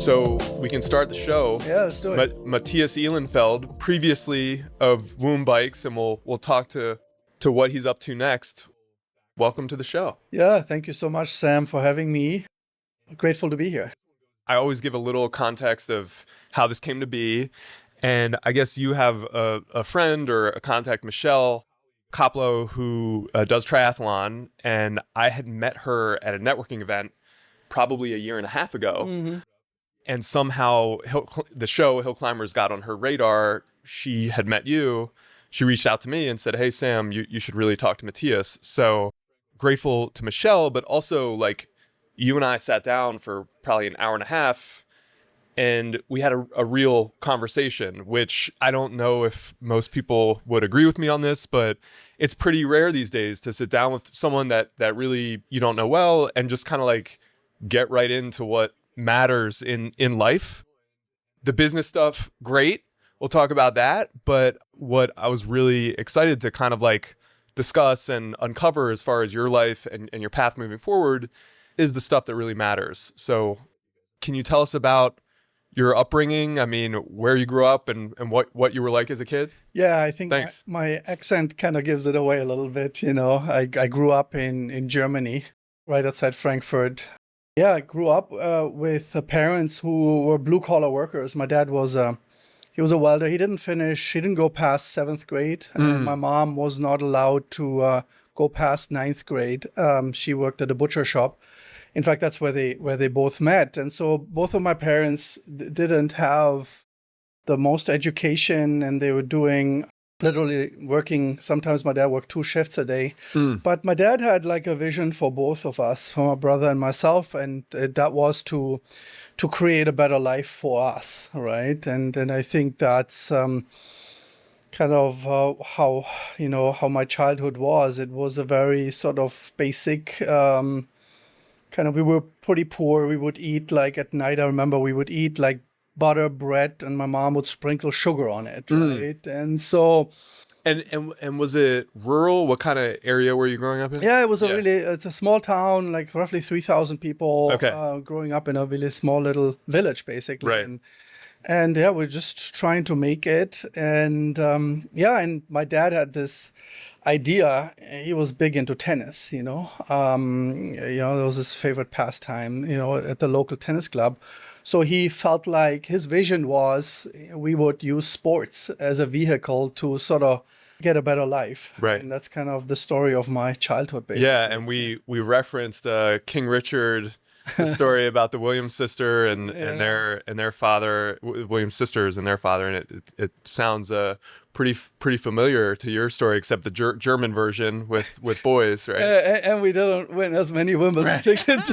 So we can start the show. Yeah, let's do it. Mathias Ihlendfeld, previously of Woom Bikes, and we'll talk to what he's up to next. Welcome to the show. Yeah, thank you so much, Sam, for having me. Grateful to be here. I always give a little context of how this came to be, and I guess you have a friend or a contact, Michelle Kopplow, who does triathlon, and I had met her at a networking event probably a year and a half ago. Mm-hmm. And somehow the show Hill Climbers got on her radar. She had met you. She reached out to me and said, "Hey, Sam, you should really talk to Mathias." So grateful to Michelle, but also like you and I sat down for probably an hour and a half and we had a real conversation, which I don't know if most people would agree with me on this, but it's pretty rare these days to sit down with someone that really you don't know well and just kind of like get right into what matters in life. The business stuff, great. We'll talk about that. But what I was really excited to kind of like discuss and uncover as far as your life and your path moving forward is the stuff that really matters. So can you tell us about your upbringing? I mean, where you grew up and what you were like as a kid? Yeah, I think Thanks. my accent kind of gives it away a little bit. You know, I grew up in Germany, right outside Frankfurt. Yeah, I grew up with parents who were blue-collar workers. My dad was he was a welder. He didn't go past 7th grade. My mom was not allowed to go past 9th grade. She worked at a butcher shop. In fact, that's where they both met. And so both of my parents didn't have the most education, and they were doing literally working. Sometimes my dad worked 2 shifts a day. But my dad had like a vision for both of us, for my brother and myself, and that was to create a better life for us, right? And I think that's kind of how my childhood was. It was a very sort of basic we were pretty poor. We would eat like at night. I remember we would eat like butter bread, and my mom would sprinkle sugar on it, right? And so, and was it rural? What kind of area were you growing up in? yeah, it was it's a small town, like roughly 3,000 people. Okay. Growing up in a really small little village, basically. Right. And yeah, we're just trying to make it. And and my dad had this idea. He was big into tennis, that was his favorite pastime, at the local tennis club. So he felt like his vision was we would use sports as a vehicle to sort of get a better life. Right. And that's kind of the story of my childhood, basically. Yeah, and we referenced King Richard, the story about the Williams sister and their father, Williams sisters and their father, and it sounds pretty familiar to your story, except the German version with boys, right? And we didn't win as many Wimbledon tickets.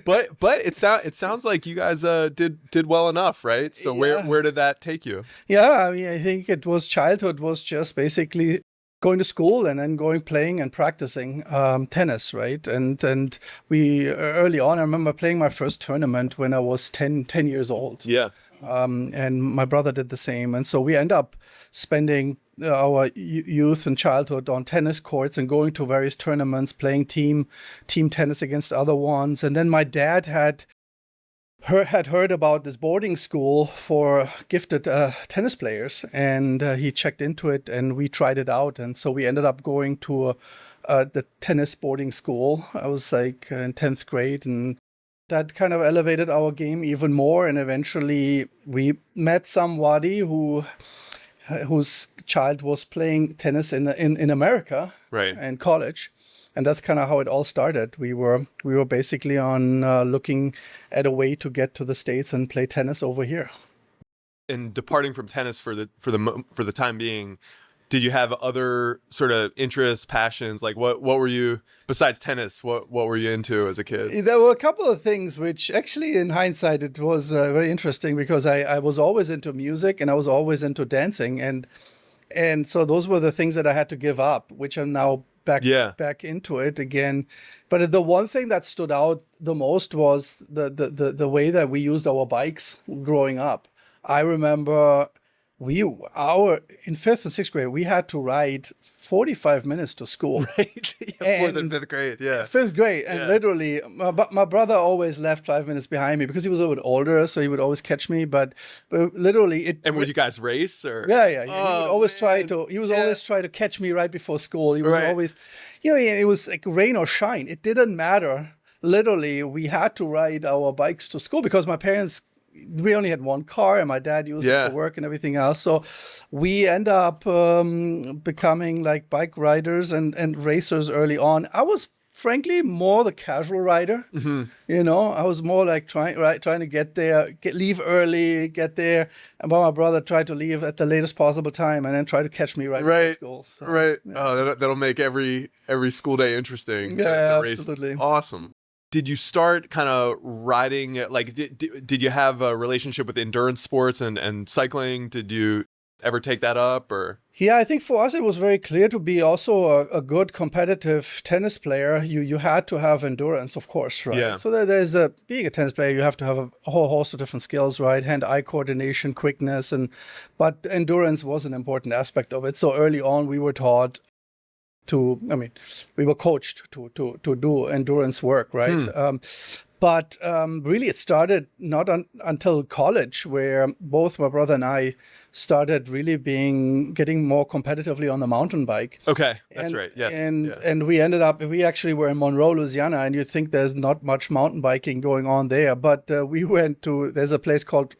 but it sounds like you guys did well enough, right? So where did that take you? Yeah, I mean, I think childhood was just basically going to school and then playing and practicing tennis, right? And we early on, I remember playing my first tournament when I was 10 years old. Yeah. And my brother did the same. And so we end up spending our youth and childhood on tennis courts and going to various tournaments, playing team tennis against other ones. And then my dad had heard about this boarding school for gifted tennis players, and he checked into it, and we tried it out. And so we ended up going to the tennis boarding school. I was like in 10th grade, and that kind of elevated our game even more. And eventually we met somebody whose child was playing tennis in America, right, in college. And that's kind of how it all started. We were basically on looking at a way to get to the States and play tennis over here. And departing from tennis for the time being, did you have other sort of interests, passions? Like what were you, besides tennis, what were you into as a kid? There were a couple of things which actually in hindsight it was very interesting, because I was always into music and I was always into dancing, and so those were the things that I had to give up, which I'm now back into it again. But the one thing that stood out the most was the way that we used our bikes growing up. I remember in fifth and sixth grade, we had to ride 45 minutes to school. Right. Fourth and fifth grade. Yeah. Fifth grade. And literally, my brother always left 5 minutes behind me because he was a little bit older, so he would always catch me. But literally, And would you guys race or? Yeah. He would always try to catch me right before school. He was always, it was like rain or shine. It didn't matter. Literally, we had to ride our bikes to school because my parents, we only had one car and my dad used it for work and everything else. So we end up becoming like bike riders and racers early on. I was frankly more the casual rider. Mm-hmm. I was more like trying to get there, leave early, get there. And my brother tried to leave at the latest possible time and then try to catch me right before school. So, right. Yeah. Oh, that'll make every school day interesting. Yeah, absolutely. Awesome. Did you start kind of riding, like, did you have a relationship with endurance sports and cycling? Did you ever take that up or? Yeah, I think for us, it was very clear to be also a good competitive tennis player. You had to have endurance, of course, right? Yeah. So being a tennis player, you have to have a whole host of different skills, right? Hand-eye coordination, quickness, but endurance was an important aspect of it. So early on, we were taught we were coached to do endurance work, right? But really, it started not until college, where both my brother and I started really getting more competitively on the mountain bike. Okay, that's right. Yes, and we actually were in Monroe, Louisiana, and you'd think there's not much mountain biking going on there, but there's a place called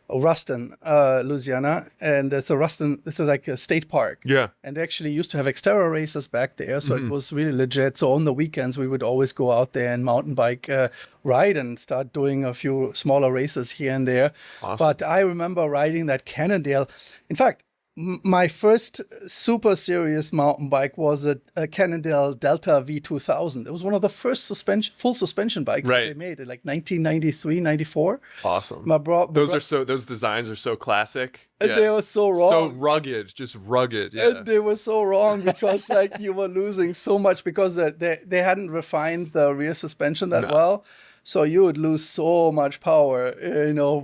Ruston, Louisiana, and this is like a state park. Yeah. And they actually used to have exterior races back there, so it was really legit. So on the weekends, we would always go out there and mountain bike ride and start doing a few smaller races here and there. Awesome. But I remember riding that Cannondale. In fact, my first super serious mountain bike was a Cannondale Delta V2000. It was one of the first full suspension bikes that they made in like 1993, 94. Awesome. Those designs are so classic. And they were so wrong. So rugged, just rugged. Yeah. And they were so wrong because like you were losing so much because they hadn't refined the rear suspension that well. So you would lose so much power,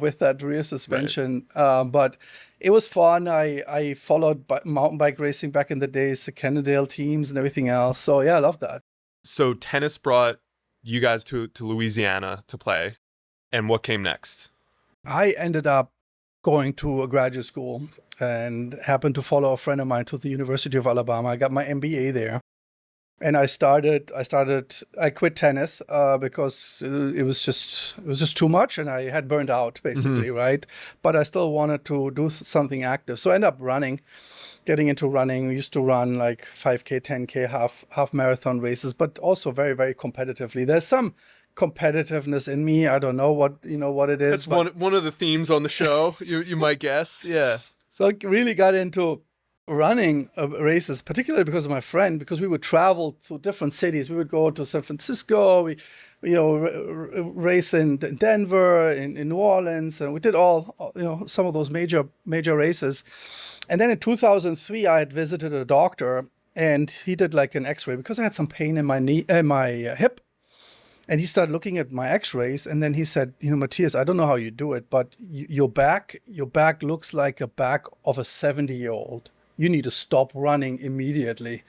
with that rear suspension. Right. But it was fun. I followed mountain bike racing back in the days, the Cannondale teams and everything else. So yeah, I love that. So tennis brought you guys to Louisiana to play. And what came next? I ended up going to a graduate school and happened to follow a friend of mine to the University of Alabama. I got my MBA there. And I quit tennis because it was just too much and I had burned out basically, right? But I still wanted to do something active. So I ended up getting into running. We used to run like 5K, 10K, half marathon races, but also very, very competitively. There's some competitiveness in me. I don't know what it is. That's one of the themes on the show, you might guess. Yeah. So I really got into running races, particularly because of my friend, because we would travel to different cities. We would go to San Francisco, we race in Denver, in New Orleans, and we did some of those major races. And then in 2003, I had visited a doctor, and he did like an X-ray because I had some pain in my knee, my hip. And he started looking at my X-rays, and then he said, Mathias, I don't know how you do it, but your back looks like a back of a 70-year-old. You need to stop running immediately.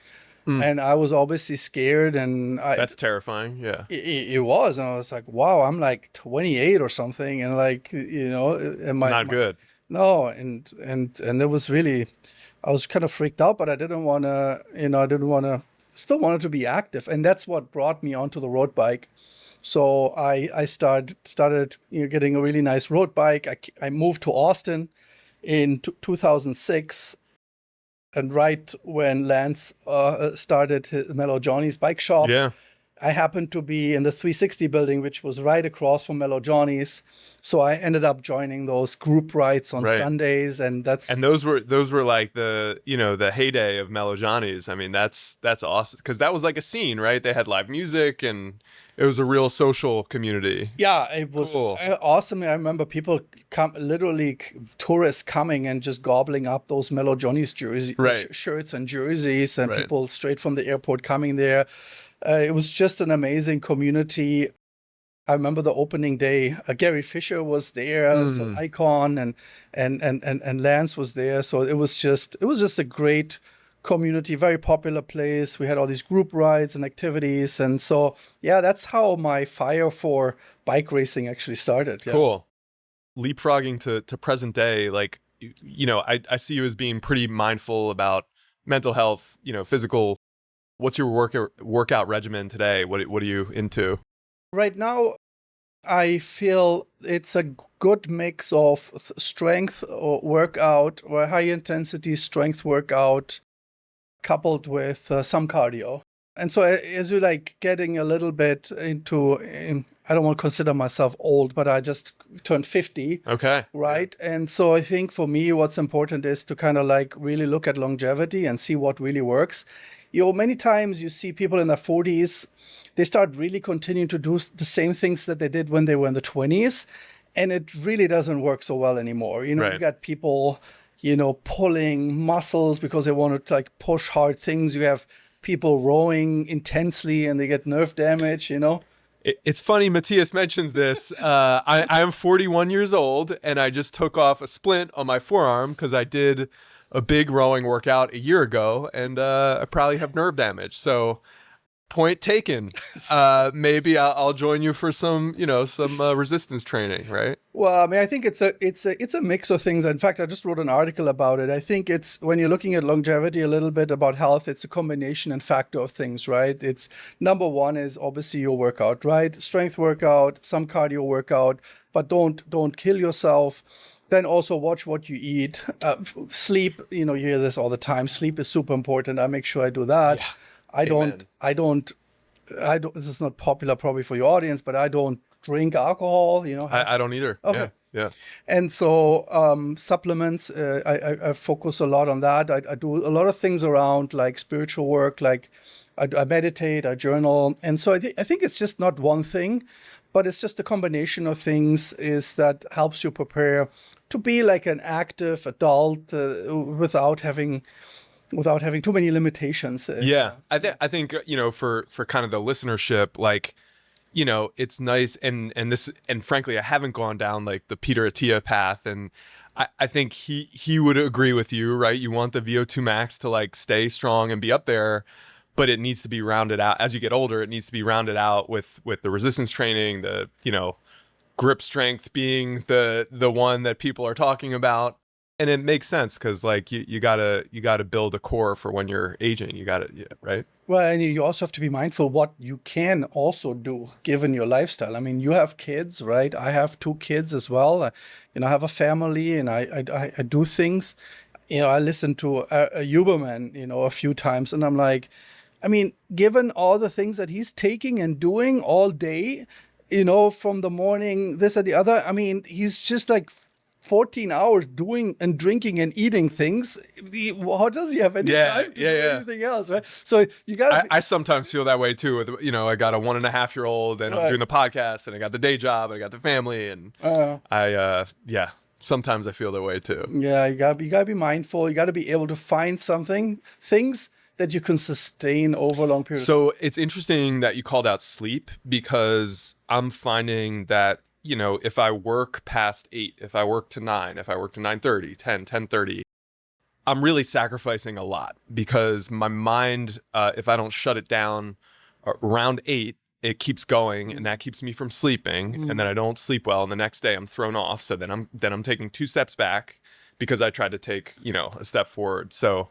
And I was obviously scared. And that's terrifying. Yeah. It was. And I was like, wow, I'm like 28 or something. And like, not good. No. And it was really, I was kind of freaked out, but I didn't want to, still wanted to be active. And that's what brought me onto the road bike. So I started getting a really nice road bike. I moved to Austin in 2006. And right when Lance started Mellow Johnny's bike shop, I happened to be in the 360 building, which was right across from Mellow Johnny's. So I ended up joining those group rides on Sundays, and those were like the heyday of Mellow Johnny's. I mean, that's awesome because that was like a scene, right? They had live music and it was a real social community. Yeah, it was cool. Awesome. I remember people tourists coming and just gobbling up those Mellow Johnny's shirts and jerseys, and people straight from the airport coming there. It was just an amazing community. I remember the opening day. Gary Fisher was there, so Icon and Lance was there. So it was just a great community, very popular place. We had all these group rides and activities, and so yeah, that's how my fire for bike racing actually started. Yeah. Cool. Leapfrogging to present day, like, I see you as being pretty mindful about mental health, physical. What's your workout regimen today? What are you into? Right now, I feel it's a good mix of strength or workout or high intensity strength workout coupled with some cardio. And so as you like getting a little bit I don't want to consider myself old, but I just turned 50. Okay. Right. Yeah. And so I think for me, what's important is to kind of like really look at longevity and see what really works. Many times you see people in their 40s, they start really continuing to do the same things that they did when they were in the 20s. And it really doesn't work so well anymore. Right. You got people, pulling muscles because they want to like push hard things. You have people rowing intensely and they get nerve damage, It's funny Matthias mentions this. I am 41 years old and I just took off a splint on my forearm because I did a big rowing workout a year ago and I probably have nerve damage. So point taken. Maybe I'll join you for some resistance training, right? Well, I mean, I think it's a mix of things. In fact, I just wrote an article about it. I think it's when you're looking at longevity a little bit about health, it's a combination and factor of things, right? It's number one is obviously your workout, right? Strength workout, some cardio workout, but don't kill yourself. Then also watch what you eat. Sleep, you hear this all the time. Sleep is super important. I make sure I do that. Yeah. I don't, this is not popular probably for your audience, but I don't drink alcohol, I don't either. Okay. Yeah. And so supplements, I focus a lot on that. I do a lot of things around like spiritual work, like I meditate, I journal. And so I think it's just not one thing, but it's just a combination of things that helps you prepare to be like an active adult without having too many limitations. Yeah. I think for kind of the listenership, like, it's nice and frankly I haven't gone down like the Peter Attia path, and I think he would agree with you, right? You want the VO2 max to like stay strong and be up there, but it needs to be rounded out as you get older. It needs to be rounded out with the resistance training, the grip strength being the one that people are talking about. And it makes sense because like you gotta build a core for when you're aging. You gotta, right? Well, and you also have to be mindful what you can also do given your lifestyle. I mean, you have kids, right? I have 2 kids as well. I have a family, and I do things. I listened to a Huberman, a few times, and I'm like, I mean, given all the things that he's taking and doing all day, from the morning, this and the other. I mean, he's just like 14 hours doing and drinking and eating things. How does he have any time to do anything else, right? So you got. I sometimes feel that way too. With I got a 1.5-year-old, and I'm doing the podcast, and I got the day job, and I got the family, and sometimes I feel that way too. Yeah, you gotta be mindful. You gotta be able to find things that you can sustain over a long period. So it's interesting that you called out sleep, because I'm finding that if I work past 8, if I work to 9, if I work to 9:30, 10:30, I'm really sacrificing a lot, because my mind, if I don't shut it down around 8, it keeps going, and that keeps me from sleeping, and then I don't sleep well, and the next day I'm thrown off. So then I'm taking 2 steps back because I tried to take a step forward. So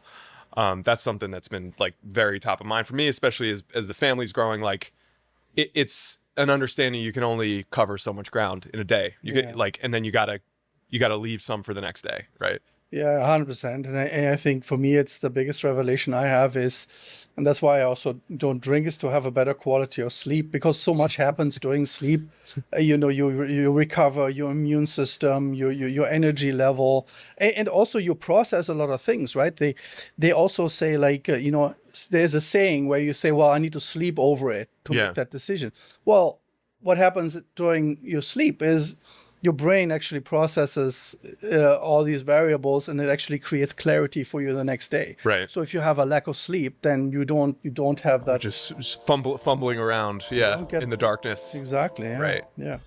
that's something that's been like very top of mind for me, especially as the family's growing. Like it's an understanding you can only cover so much ground in a day. You get and then you gotta leave some for the next day, right? Yeah, 100%. And I think for me, it's the biggest revelation I have and that's why I also don't drink, is to have a better quality of sleep, because so much happens during sleep. You recover your immune system, your energy level, and also you process a lot of things, right? They also say like, there's a saying where you say, well, I need to sleep over it to make that decision. Well, what happens during your sleep is your brain actually processes all these variables, and it actually creates clarity for you the next day. Right. So if you have a lack of sleep, then you don't have that. Just fumbling around, Don't get in the darkness. exactly. Yeah. Right. Yeah.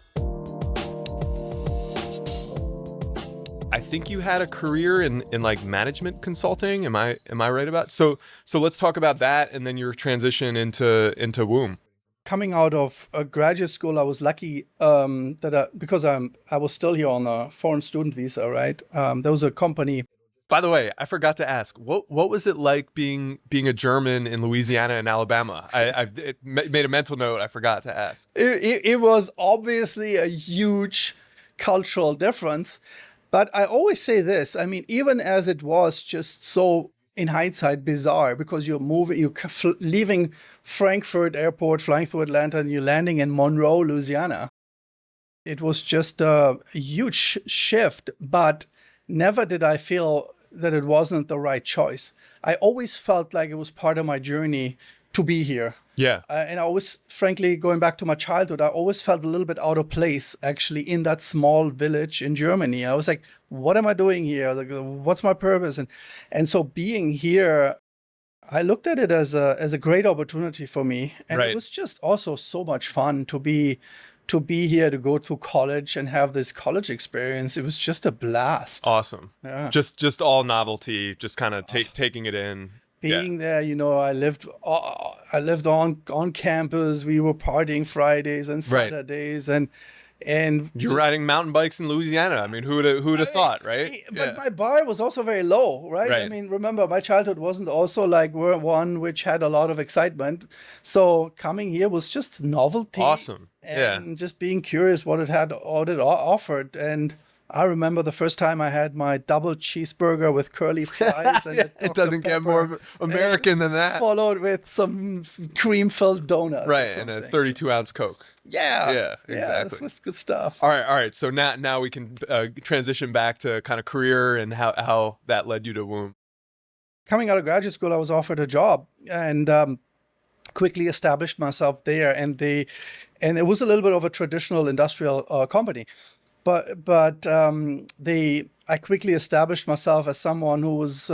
I think you had a career in like management consulting. Am I right about? So let's talk about that, and then your transition into Woom. Coming out of graduate school, I was lucky because I was still here on a foreign student visa, right? There was a company. By the way, I forgot to ask, what was it like being a German in Louisiana and Alabama? I made a mental note. I forgot to ask. It was obviously a huge cultural difference, but I always say this. I mean, even as it was just so, in hindsight, bizarre, because you're leaving Frankfurt airport, flying through Atlanta, and you're landing in Monroe, Louisiana. It was just a huge shift, but never did I feel that it wasn't the right choice. I always felt like it was part of my journey to be here. Yeah. And I always, frankly, going back to my childhood, I always felt a little bit out of place, actually, in that small village in Germany. I was like, what am I doing here? Like, what's my purpose? And so being here, I looked at it as a great opportunity for me. And Right. it was just also so much fun to be here, to go to college and have this college experience. It was just a blast. Awesome. Yeah. Just all novelty, just kind of taking it in. Being there, I lived on campus. We were partying Fridays and Right. Saturdays, and You're riding mountain bikes in Louisiana. I mean, who'd have thought, right? But my bar was also very low, right? I Right. mean, remember, my childhood wasn't also like one which had a lot of excitement. So coming here was just novelty. Awesome. And just being curious what it offered. And I remember the first time I had my double cheeseburger with curly fries. And It doesn't get more American than that. Followed with some cream-filled donuts. Right, and a 32-ounce Coke. Yeah. Yeah, exactly. That was good stuff. All right. So now we can transition back to kind of career and how that led you to Woom. Coming out of graduate school, I was offered a job and quickly established myself there. And it was a little bit of a traditional industrial company. But I quickly established myself as someone who was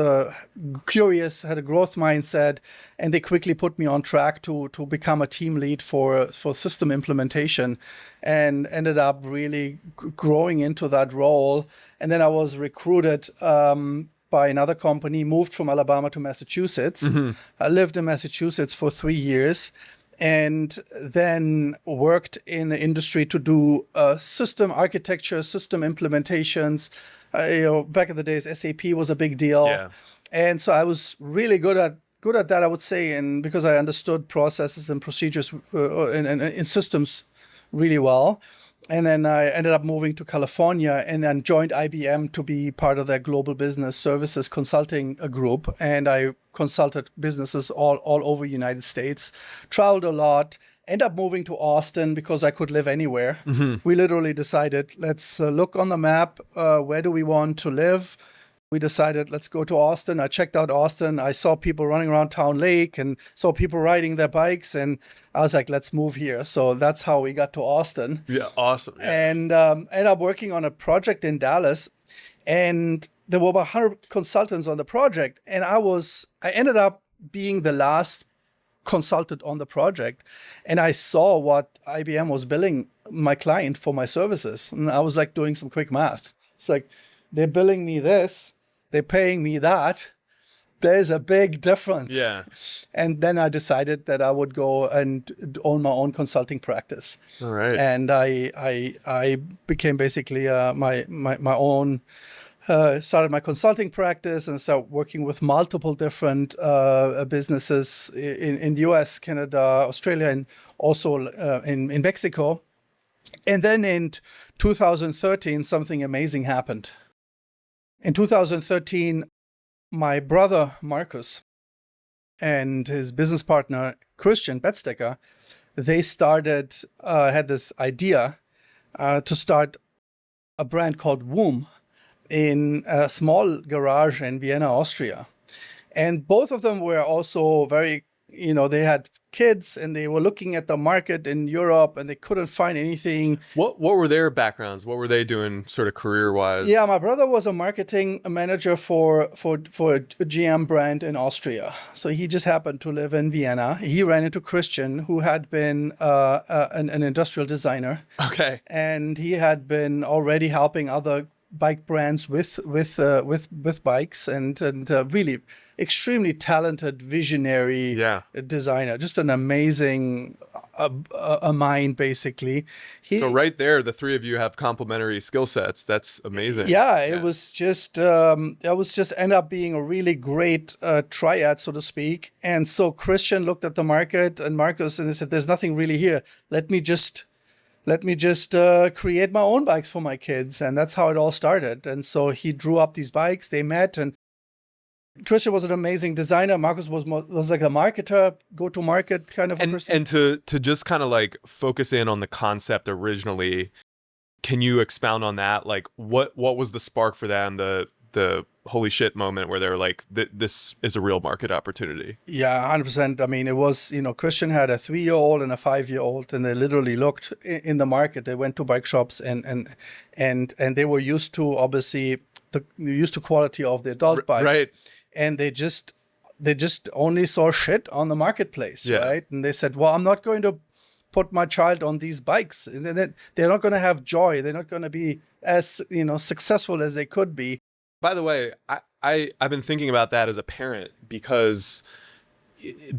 curious, had a growth mindset, and they quickly put me on track to become a team lead for system implementation, and ended up really growing into that role. And then I was recruited by another company, moved from Alabama to Massachusetts. Mm-hmm. I lived in Massachusetts for 3 years. And then worked in the industry to do system architecture, system implementations. Back in the days, SAP was a big deal. Yeah. And so I was really good at that, I would say, and because I understood processes and procedures in systems really well. And then I ended up moving to California and then joined IBM to be part of their global business services consulting group. And I consulted businesses all over the United States, traveled a lot, ended up moving to Austin because I could live anywhere. Mm-hmm. We literally decided, let's look on the map, where do we want to live? We decided, let's go to Austin. I checked out Austin. I saw people running around Town Lake and saw people riding their bikes. And I was like, let's move here. So that's how we got to Austin. Yeah, awesome. Yeah. And ended up working on a project in Dallas. And there were about 100 consultants on the project. And I ended up being the last consultant on the project. And I saw what IBM was billing my client for my services. And I was like doing some quick math. It's like, they're billing me this. They're paying me that. There's a big difference. Yeah. And then I decided that I would go and own my own consulting practice. All right. And I became basically my own, started my consulting practice and started working with multiple different businesses in the US, Canada, Australia, and also in Mexico. And then in 2013, something amazing happened. In 2013, my brother Marcus and his business partner Christian Bettstecker, they had this idea to start a brand called Woom in a small garage in Vienna, Austria. And both of them were also very they had kids and they were looking at the market in Europe and they couldn't find anything. What were their backgrounds? What were they doing sort of career-wise? Yeah, my brother was a marketing manager for a GM brand in Austria. So he just happened to live in Vienna. He ran into Christian, who had been an industrial designer. Okay. And he had been already helping other bike brands with bikes and really extremely talented, visionary designer. Just an amazing a mind, basically. So right there, the three of you have complementary skill sets. That's amazing. Yeah, it was just end up being a really great triad, so to speak. And so Christian looked at the market and Marcus and he said, "There's nothing really here. Let me just create my own bikes for my kids." And that's how it all started. And so he drew up these bikes. They met, and Christian was an amazing designer. Marcus was like a marketer, go-to-market kind of person. And to just kind of like focus in on the concept originally, can you expound on that? Like, what was the spark for them? The holy shit moment where they're like, this is a real market opportunity. Yeah, 100%. I mean, it was, Christian had a 3-year-old and a 5-year-old, and they literally looked in the market. They went to bike shops and they were used to, obviously, used to quality of the adult bikes. Right. And they just only saw shit on the marketplace, right? And they said, well, I'm not going to put my child on these bikes. And they're not going to have joy. They're not going to be as, successful as they could be. By the way, I've been thinking about that as a parent, because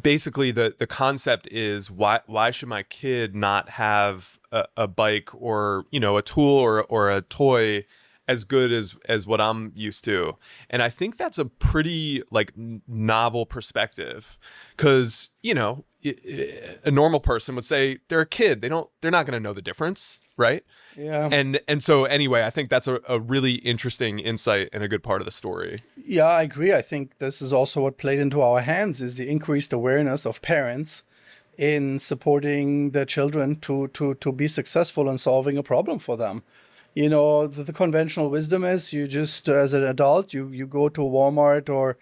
basically the concept is why should my kid not have a bike or, a tool or a toy as good as what I'm used to. And I think that's a pretty like novel perspective, because, a normal person would say they're a kid. They're not going to know the difference. Right. Yeah. And so anyway, I think that's a really interesting insight and a good part of the story. Yeah, I agree. I think this is also what played into our hands, is the increased awareness of parents in supporting their children to be successful in solving a problem for them. The conventional wisdom is you just, as an adult, you go to Walmart or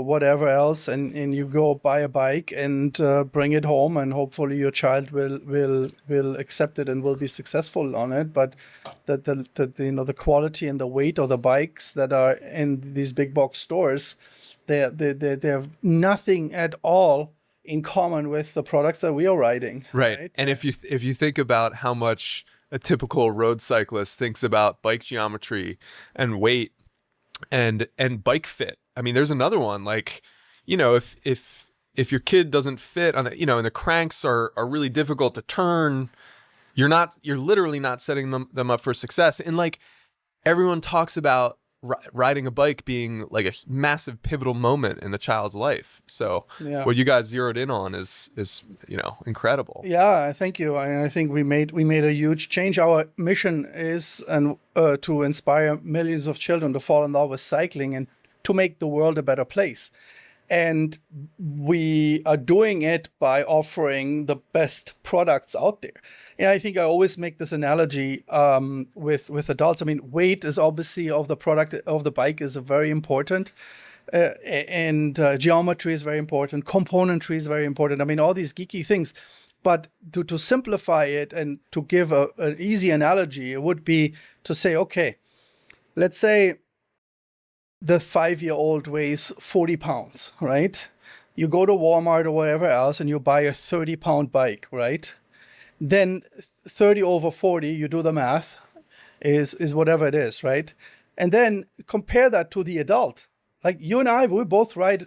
whatever else, and you go buy a bike and bring it home, and hopefully your child will accept it and will be successful on it. But the quality and the weight of the bikes that are in these big box stores, they have nothing at all in common with the products that we are riding. Right. And if you think about how much a typical road cyclist thinks about bike geometry and weight and bike fit. I mean, there's another one, like, if your kid doesn't fit on the, and the cranks are really difficult to turn, you're literally not setting them up for success. And like, everyone talks about riding a bike being like a massive pivotal moment in the child's life. So what you guys zeroed in on is incredible. Yeah, thank you. I think we made a huge change. Our mission is to inspire millions of children to fall in love with cycling and to make the world a better place. And we are doing it by offering the best products out there. And I think I always make this analogy with adults. I mean, weight is obviously of the product of the bike is very important. And geometry is very important. Componentry is very important. I mean, all these geeky things. But to simplify it and to give an easy analogy, it would be to say, okay, let's say the 5-year-old weighs 40 pounds, right? You go to Walmart or whatever else and you buy a 30-pound bike, right? Then 30 over 40, you do the math, is whatever it is, right? And then compare that to the adult. Like you and I, we both ride.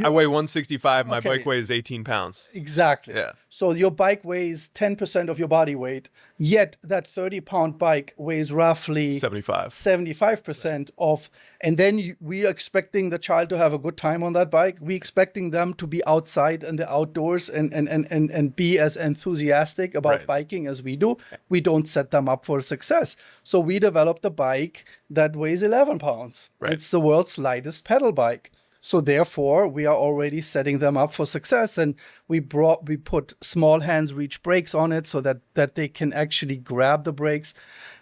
I weigh 165. My bike weighs 18 pounds. Exactly. Yeah. So your bike weighs 10% of your body weight, yet that 30-pound bike weighs roughly 75% of. And then we are expecting the child to have a good time on that bike. We expecting them to be outside in the outdoors and be as enthusiastic about biking as we do. We don't set them up for success. So we developed a bike that weighs 11 pounds. Right. It's the world's lightest pedal bike. So therefore, we are already setting them up for success, and we put small hands reach brakes on it so that they can actually grab the brakes.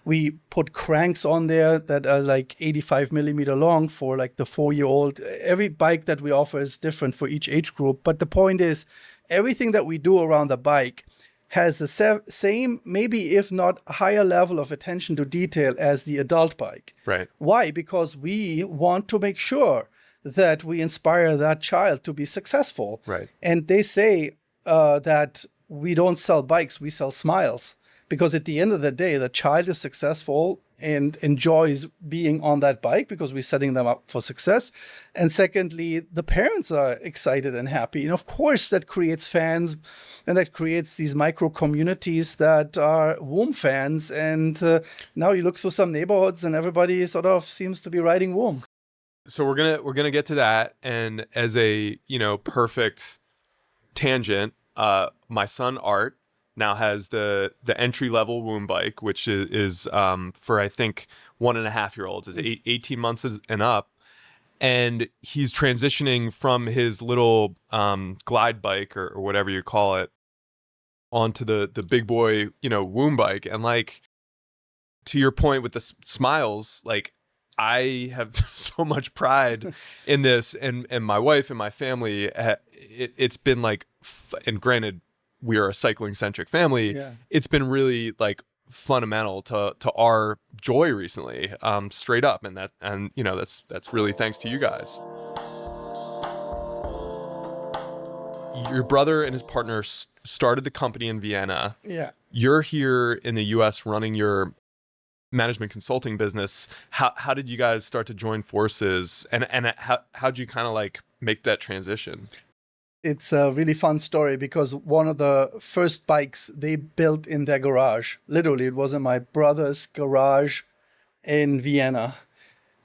We put cranks on there that are like 85 millimeter long for like the 4-year-old. Every bike that we offer is different for each age group. But the point is, everything that we do around the bike has the same, maybe if not higher level of attention to detail as the adult bike. Right. Why? Because we want to make sure that we inspire that child to be successful. Right. And they say that we don't sell bikes, we sell smiles. Because at the end of the day, the child is successful and enjoys being on that bike because we're setting them up for success. And secondly, the parents are excited and happy. And of course, that creates fans, and that creates these micro communities that are Woom fans. And now you look through some neighborhoods and everybody sort of seems to be riding Woom. So we're gonna get to that. And as a perfect tangent, my son Art now has the entry level Woom bike, which is for I think 1.5-year-olds, is 18 months and up, and he's transitioning from his little glide bike or whatever you call it onto the big boy Woom bike. And like, to your point with the smiles, like, I have so much pride in this, and my wife and my family. It's been like, and granted, we are a cycling centric family. Yeah. It's been really like fundamental to our joy recently, straight up, and that's really thanks to you guys. Your brother and his partner started the company in Vienna. Yeah. You're here in the U.S. running your management consulting business. How did you guys start to join forces, and how'd you kind of like make that transition? It's a really fun story because one of the first bikes they built in their garage, literally, it was in my brother's garage in Vienna.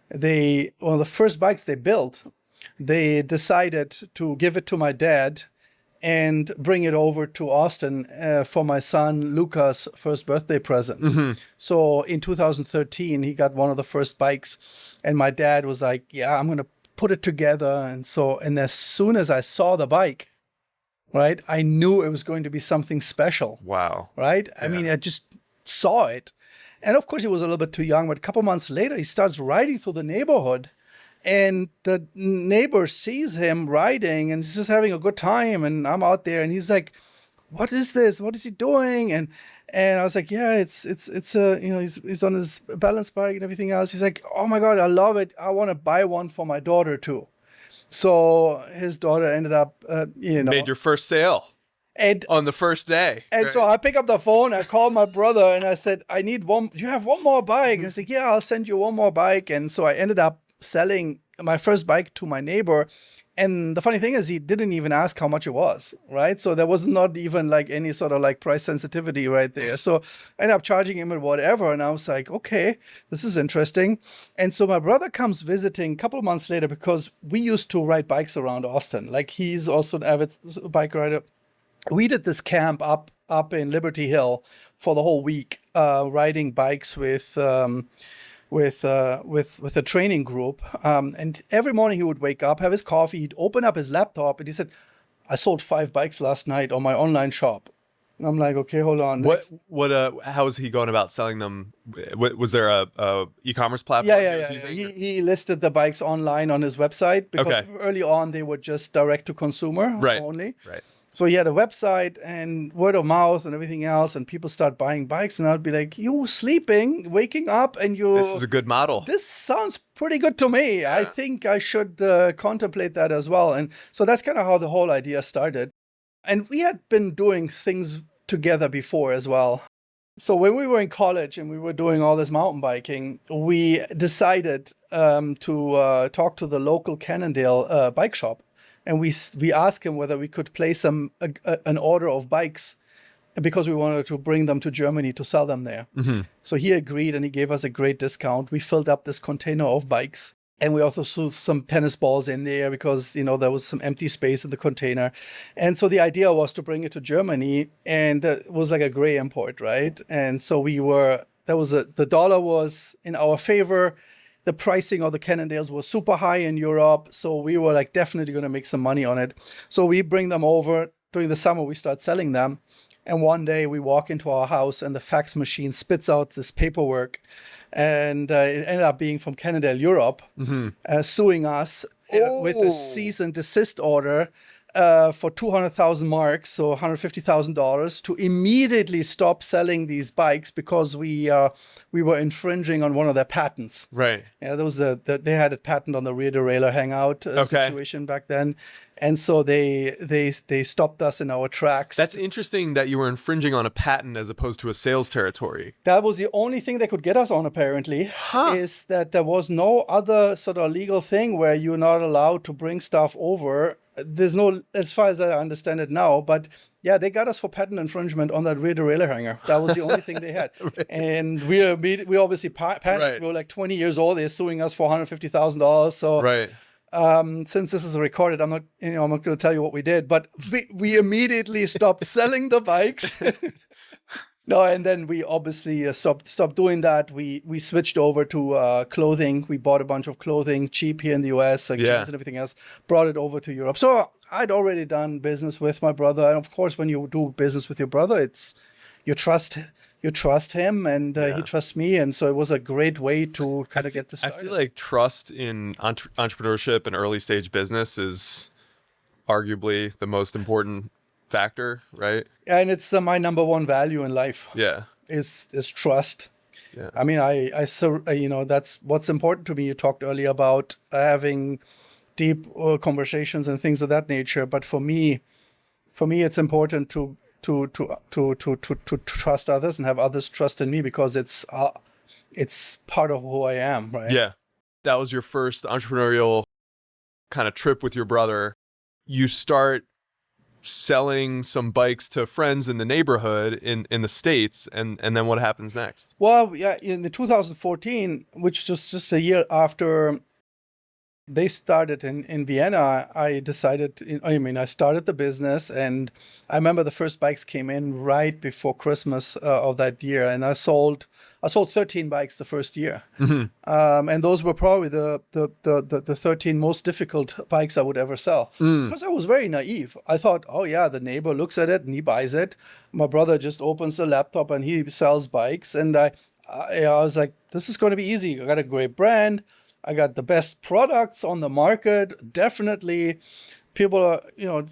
One of the first bikes they built, they decided to give it to my dad and bring it over to Austin for my son Luca's first birthday present. Mm-hmm. So in 2013, he got one of the first bikes, and my dad was like, yeah, I'm going to put it together. And as soon as I saw the bike, right, I knew it was going to be something special. Wow. Right? Yeah. I mean, I just saw it. And of course, he was a little bit too young, but a couple months later, he starts riding through the neighborhood, and the neighbor sees him riding and he's just having a good time. And I'm out there and he's like, what is this? What is he doing? And I was like, yeah, it's he's on his balance bike and everything else. He's like, oh my God, I love it. I want to buy one for my daughter too. So his daughter ended up, made your first sale on the first day. And right? So I pick up the phone, I call my brother and I said, I need one. You have one more bike? And I said, yeah, I'll send you one more bike. And so I ended up selling my first bike to my neighbor. And the funny thing is, he didn't even ask how much it was, right? So there was not even like any sort of like price sensitivity right there. So I ended up charging him at whatever. And I was like, okay, this is interesting. And so my brother comes visiting a couple of months later because we used to ride bikes around Austin. Like, he's also an avid bike rider. We did this camp up in Liberty Hill for the whole week, riding bikes with a training group. And every morning he would wake up, have his coffee, he'd open up his laptop, and he said, I sold 5 bikes last night on my online shop. And I'm like, okay, hold on. How was he going about selling them? Was there a e-commerce platform? Yeah. He listed the bikes online on his website because early on they were just direct to consumer only. Right. So he had a website and word of mouth and everything else, and people start buying bikes, and I'd be like, you sleeping, waking up, and This is a good model. This sounds pretty good to me. Yeah. I think I should contemplate that as well. And so that's kind of how the whole idea started. And we had been doing things together before as well. So when we were in college and we were doing all this mountain biking, we decided to talk to the local Cannondale bike shop. And we asked him whether we could place an order of bikes because we wanted to bring them to Germany to sell them there. Mm-hmm. So he agreed, and he gave us a great discount. We filled up this container of bikes, and we also threw some tennis balls in there because, there was some empty space in the container. And so the idea was to bring it to Germany, and it was like a gray import, right? And so the dollar was in our favor. the pricing of the Cannondales was super high in Europe. So we were like definitely going to make some money on it. So we bring them over during the summer. We start selling them. And one day we walk into our house and the fax machine spits out this paperwork. And it ended up being from Cannondale Europe, suing us with a cease and desist order for 200,000 marks, so $150,000, to immediately stop selling these bikes because we were infringing on one of their patents. Right. Yeah, they had a patent on the rear derailleur hangout situation back then, and so they stopped us in our tracks. That's interesting that you were infringing on a patent as opposed to a sales territory. That was the only thing they could get us on, apparently, is that there was no other sort of legal thing where you're not allowed to bring stuff over. There's no, as far as I understand it now, but yeah, they got us for patent infringement on that rear derailleur hanger. That was the only thing they had. Right. And we obviously panicked. Right. We were like 20 years old. They're suing us for $150,000. So right. Since this is recorded, I'm not going to tell you what we did, but we immediately stopped selling the bikes. No, and then we obviously stopped doing that. We switched over to clothing. We bought a bunch of clothing cheap here in the US, like jeans and everything else, brought it over to Europe. So I'd already done business with my brother. And of course, when you do business with your brother, it's you trust him and he trusts me. And so it was a great way to kind of get this started. I feel like trust in entrepreneurship and early stage business is arguably the most important factor, right? And it's my number one value in life. Yeah, is trust. Yeah, I mean, that's what's important to me. You talked earlier about having deep conversations and things of that nature. But for me, it's important to trust others and have others trust in me because it's part of who I am, right? Yeah, that was your first entrepreneurial kind of trip with your brother. You start selling some bikes to friends in the neighborhood in the States, and then what happens next? Well, yeah, in the 2014, which was just a year after they started in Vienna, I started the business, and I remember the first bikes came in right before Christmas of that year, and I sold 13 bikes the first year. And those were probably the 13 most difficult bikes I would ever sell because I was very naive. I thought, oh yeah, the neighbor looks at it and he buys it. My brother just opens the laptop and he sells bikes. And I was like, this is going to be easy. I got a great brand. I got the best products on the market. Definitely people are,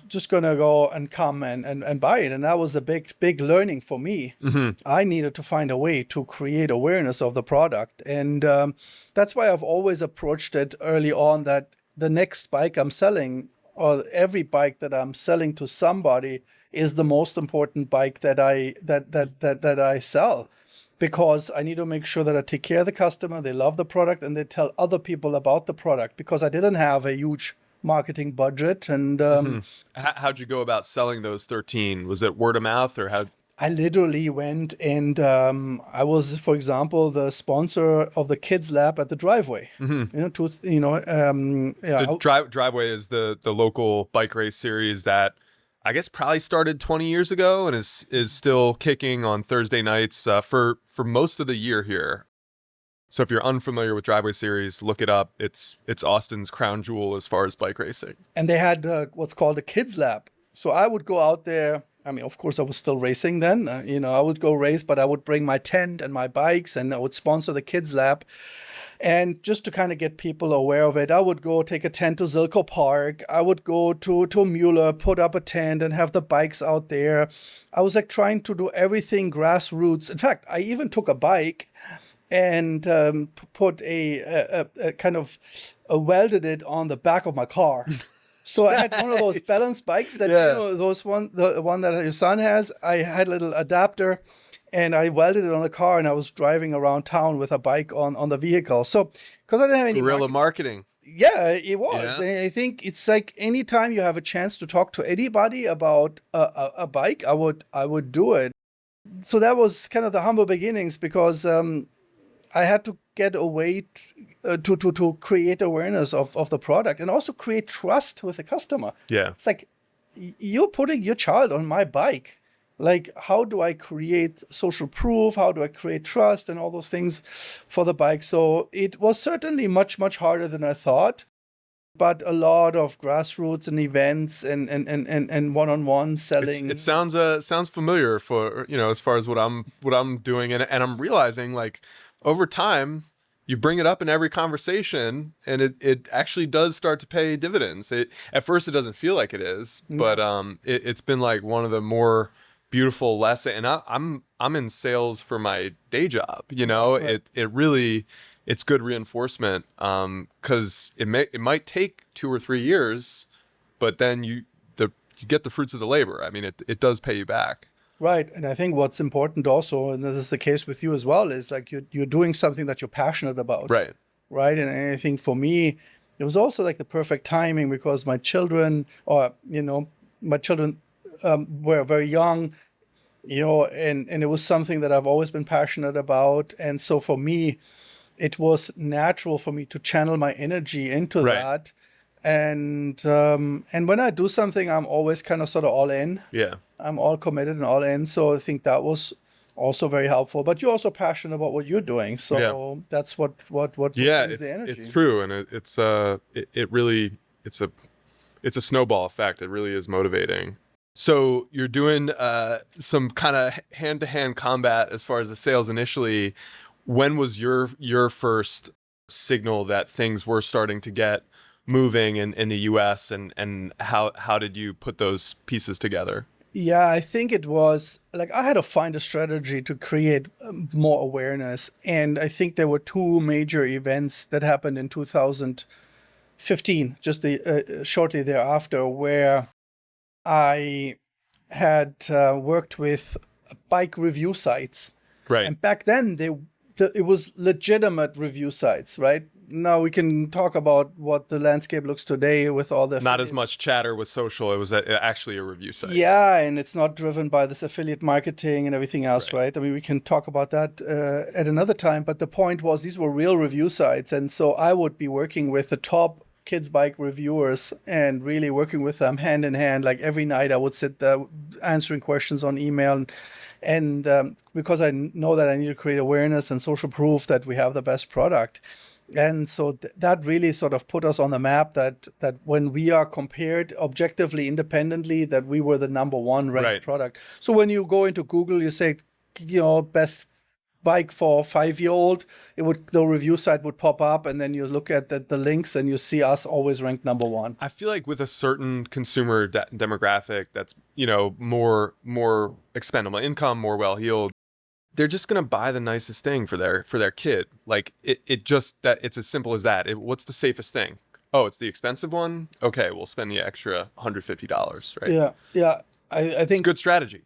just going to go and come and buy it. And that was a big learning for me. I needed to find a way to create awareness of the product. And that's why I've always approached it early on that the next bike I'm selling or every bike that I'm selling to somebody is the most important bike that I sell. Because I need to make sure that I take care of the customer, they love the product, and they tell other people about the product. Because I didn't have a huge marketing budget. And how'd you go about selling those 13? Was it word of mouth or how? I literally went and I was, for example, the sponsor of the kids lab at the Driveway. Driveway is the local bike race series that I guess probably started 20 years ago and is still kicking on Thursday nights for most of the year here. So if you're unfamiliar with Driveway Series, look it up. It's Austin's crown jewel as far as bike racing. And they had what's called a kids lab. So I would go out there. I mean, of course, I was still racing then. I would go race, but I would bring my tent and my bikes, and I would sponsor the kids lab. And just to kind of get people aware of it, I would go take a tent to Zilko Park. I would go to Mueller, put up a tent and have the bikes out there. I was like trying to do everything grassroots. In fact, I even took a bike and put a kind of welded it on the back of my car. So I had one of those balance bikes that, the one that your son has. I had a little adapter. And I welded it on the car, and I was driving around town with a bike on the vehicle. So, because I didn't have any guerrilla marketing. Yeah, it was. Yeah. And I think it's like anytime you have a chance to talk to anybody about a bike, I would do it. So that was kind of the humble beginnings because I had to get a way to create awareness of the product and also create trust with the customer. Yeah, it's like you're putting your child on my bike. Like, how do I create social proof? How do I create trust and all those things for the bike? So it was certainly much, much harder than I thought, but a lot of grassroots and events and one-on-one selling. It sounds familiar for, as far as what I'm doing, and I'm realizing, like, over time you bring it up in every conversation, and it actually does start to pay dividends. At first it doesn't feel like it is, but it's been like one of the more beautiful lessons. And I'm in sales for my day job. Right. It really, it's good reinforcement, because it might take 2 or 3 years, but then you get the fruits of the labor. I mean, it does pay you back. Right. And I think what's important also, and this is the case with you as well, is like you're doing something that you're passionate about. Right. Right. And I think for me, it was also like the perfect timing because my children, were very young, and it was something that I've always been passionate about. And so for me, it was natural for me to channel my energy into Right. that. And when I do something, I'm always kind of sort of all in. Yeah. I'm all committed and all in. So I think that was also very helpful. But you're also passionate about what you're doing. So that's what Yeah, brings the energy. it's true, and it really, it's a snowball effect. It really is motivating. So you're doing some kind of hand-to-hand combat as far as the sales initially. When was your first signal that things were starting to get moving in the US, and how did you put those pieces together? Yeah, I think it was like I had to find a strategy to create more awareness. And I think there were two major events that happened in 2015, just shortly thereafter, where I had worked with bike review sites. Right. And back then, it was legitimate review sites, right? Now we can talk about what the landscape looks today with all the Not as much chatter with social. It was actually a review site. Yeah, and it's not driven by this affiliate marketing and everything else, right? I mean, we can talk about that at another time. But the point was, these were real review sites, and so I would be working with the top kids bike reviewers and really working with them hand in hand. Like every night, I would sit there answering questions on email. And because I know that I need to create awareness and social proof that we have the best product. And so that really sort of put us on the map that when we are compared objectively, independently, that we were the number one ranked product. So when you go into Google, you say, best bike for 5-year-old, the review site would pop up, and then you look at the links and you see us always ranked number one. I feel like with a certain consumer demographic that's, more expendable income, more well-heeled, they're just going to buy the nicest thing for their kid. Like it's as simple as that. What's the safest thing? Oh, it's the expensive one. Okay, we'll spend the extra $150, right? Yeah. Yeah. I think it's good strategy.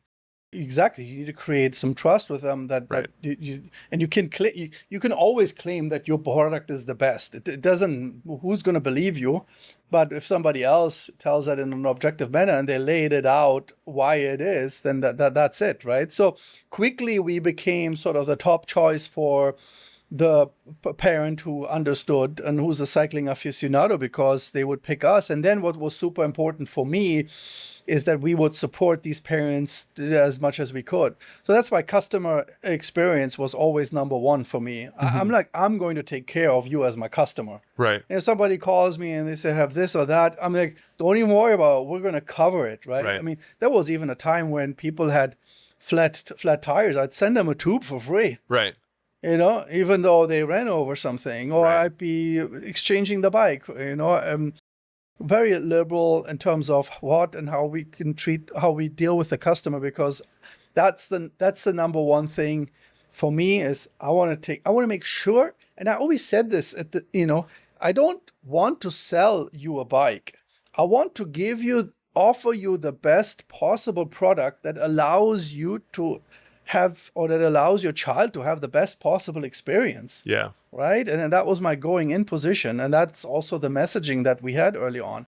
Exactly. You need to create some trust with them that you can always claim that your product is the best. It doesn't, who's going to believe you? But if somebody else tells that in an objective manner and they laid it out why it is, then that's it, right? So quickly we became sort of the top choice for the parent who understood and who's a cycling aficionado, because they would pick us. And then what was super important for me is that we would support these parents as much as we could. So that's why customer experience was always number one for me. Mm-hmm. I'm going to take care of you as my customer. Right. And if somebody calls me and they say, have this or that, I'm like, don't even worry about it. We're going to cover it, right? I mean, there was even a time when people had flat tires. I'd send them a tube for free. Right. Even though they ran over something, or I'd be exchanging the bike, very liberal in terms of what and how we can how we deal with the customer, because that's the number one thing for me is I want to make sure, and I always said this I don't want to sell you a bike. I want to offer you the best possible product that allows you to have, or that allows your child to have the best possible experience. Yeah. Right. And that was my going in position. And that's also the messaging that we had early on.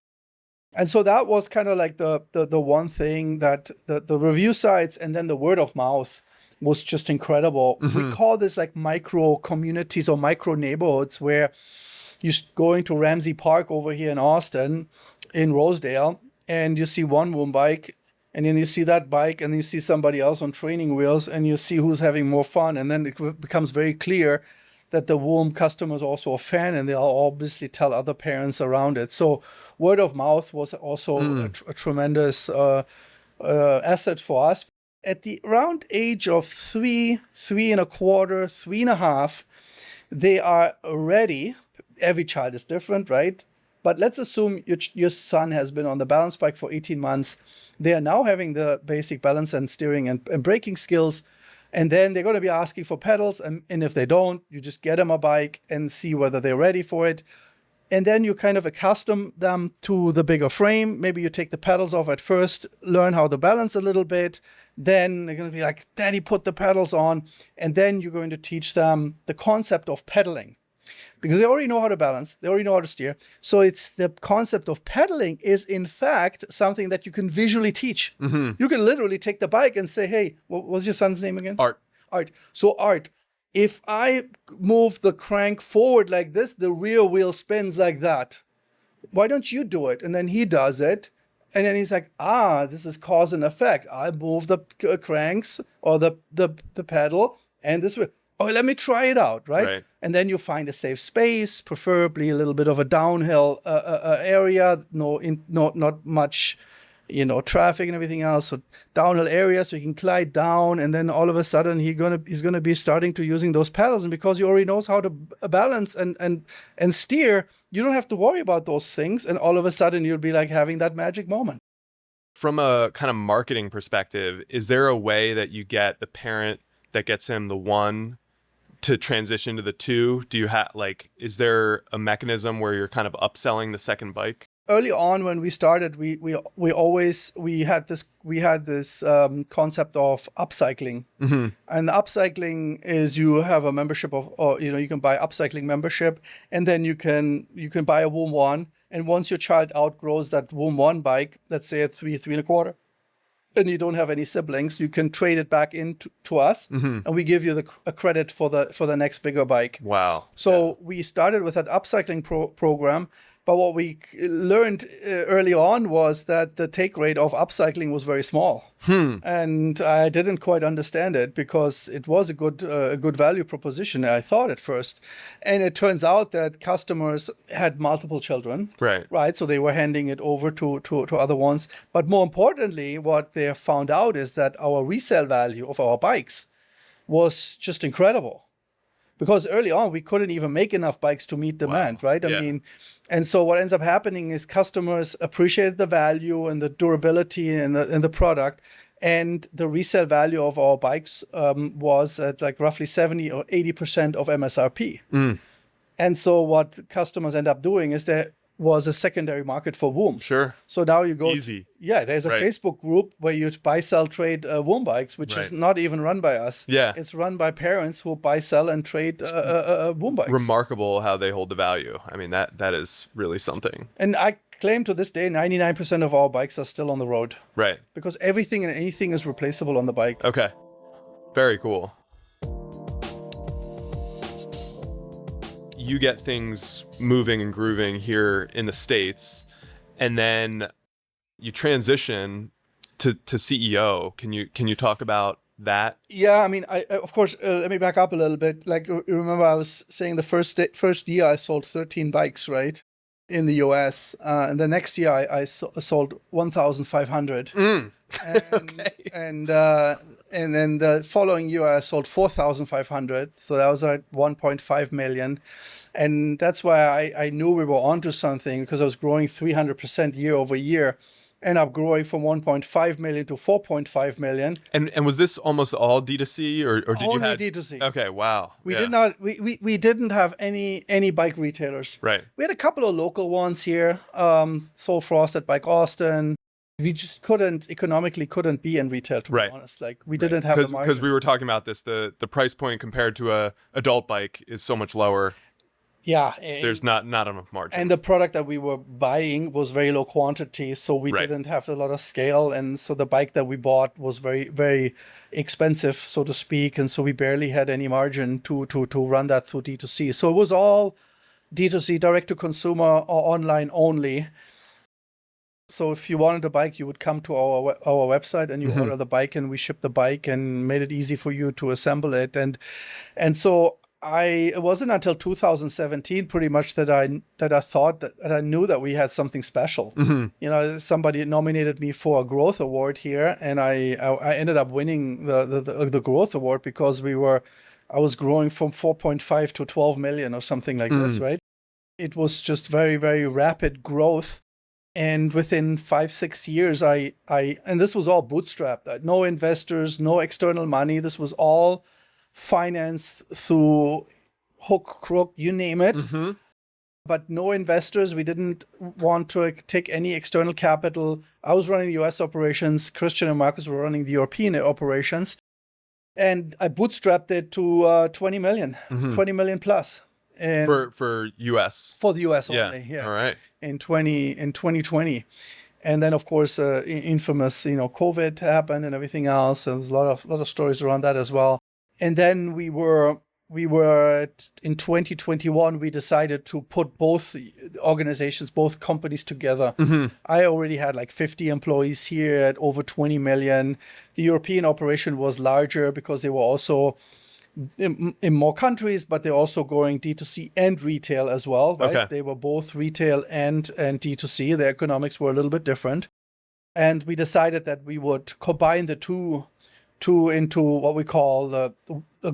And so that was kind of like the one thing that the review sites and then the word of mouth was just incredible. Mm-hmm. We call this like micro communities or micro neighborhoods, where you go into Ramsey Park over here in Austin, in Rosedale, and you see one Woom bike. And then you see that bike and you see somebody else on training wheels and you see who's having more fun. And then it becomes very clear that the Woom customer is also a fan, and they'll obviously tell other parents around it. So word of mouth was also a tremendous asset for us. At the around age of 3, 3.25, 3.5, they are ready. Every child is different, right? But let's assume your son has been on the balance bike for 18 months. They are now having the basic balance and steering and braking skills. And then they're going to be asking for pedals. And if they don't, you just get them a bike and see whether they're ready for it. And then you kind of accustom them to the bigger frame. Maybe you take the pedals off at first, learn how to balance a little bit. Then they're going to be like, Daddy, put the pedals on. And then you're going to teach them the concept of pedaling. Because they already know how to balance, they already know how to steer. So it's the concept of pedaling is in fact something that you can visually teach. You can literally take the bike and say, hey, what was your son's name again? Art. So Art, if I move the crank forward like this, the rear wheel spins like that. Why don't you do it? And then he does it. And then he's like, this is cause and effect. I move the cranks or the pedal and this way. Oh, let me try it out, right? And then you find a safe space, preferably a little bit of a downhill area, not much, traffic and everything else. So downhill area, so you can glide down, and then all of a sudden he's gonna be starting to using those pedals, and because he already knows how to balance and steer, you don't have to worry about those things, and all of a sudden you'll be like having that magic moment. From a kind of marketing perspective, is there a way that you get the parent that gets him the 1 to transition to the 2? Do you have is there a mechanism where you're kind of upselling the second bike? Early on when we started, we had this concept of upcycling. And upcycling is you have a membership you can buy upcycling membership, and then you can buy a Woom 1, and once your child outgrows that Woom 1 bike, let's say at 3, 3.25, and you don't have any siblings, you can trade it back to us, and we give you a credit for the next bigger bike. Wow. So we started with that upcycling program, but what we learned early on was that the take rate of upcycling was very small. And I didn't quite understand it because it was a good value proposition, I thought at first. And it turns out that customers had multiple children. Right. So they were handing it over to other ones. But more importantly, what they found out is that our resale value of our bikes was just incredible. Because early on, we couldn't even make enough bikes to meet demand, right? I mean, and so what ends up happening is customers appreciated the value and the durability and the product, and the resale value of our bikes was at like roughly 70 or 80% of MSRP. And so what customers end up doing is there was a secondary market for Woom. Sure. So now you go. Easy. Yeah, there's a Facebook group where you buy, sell, trade Woom bikes, which is not even run by us. Yeah. It's run by parents who buy, sell, and trade Woom bikes. Remarkable how they hold the value. I mean, that is really something. And I claim to this day, 99% of our bikes are still on the road. Right. Because everything and anything is replaceable on the bike. Okay. Very cool. You get things moving and grooving here in the States, and then you transition to CEO. Can you talk about that? Yeah, I mean, I of course, let me back up a little bit. Like, remember I was saying the first year I sold 13 bikes, right, in the US. And the next year I sold 1,500. And then the following year I sold 4,500. So that was like 1.5 million. And that's why I knew we were onto something, because I was growing 300% year over year. And I'm growing from 1.5 million to 4.5 million. And was this almost all D2C or did only you have D2C? Okay, wow. We didn't have any bike retailers. Right. We had a couple of local ones here. Soul Frost at Bike Austin. We just economically couldn't be in retail, to be honest. Like, we didn't have the margins. Because we were talking about this, the price point compared to a adult bike is so much lower. Yeah. There's not enough margin. And the product that we were buying was very low quantity, so we didn't have a lot of scale. And so the bike that we bought was very, very expensive, so to speak. And so we barely had any margin to run that through D2C. So it was all D2C, direct to consumer or online only. So if you wanted a bike, you would come to our website and you order the bike, and we ship the bike and made it easy for you to assemble it. And so it wasn't until 2017 pretty much that I thought that I knew that we had something special. Somebody nominated me for a growth award here, and I ended up winning the growth award because I was growing from 4.5 to 12 million or something like this, right? It was just very, very rapid growth. And within 5-6 years, and this was all bootstrapped, no investors, no external money. This was all financed through hook, crook, you name it. But no investors. We didn't want to take any external capital. I was running the US operations. Christian and Marcus were running the European operations. And I bootstrapped it to 20 million, 20 million plus. And for US. For the US only, yeah. All right. In 2020. And then, of course, infamous, COVID happened and everything else. And there's a lot of stories around that as well. And then in 2021, we decided to put both organizations, both companies together. I already had like 50 employees here at over 20 million. The European operation was larger because they were also in more countries, but they're also going D2C and retail as well, right? Okay. They were both retail and D2C. The economics were a little bit different. And we decided that we would combine the two into what we call the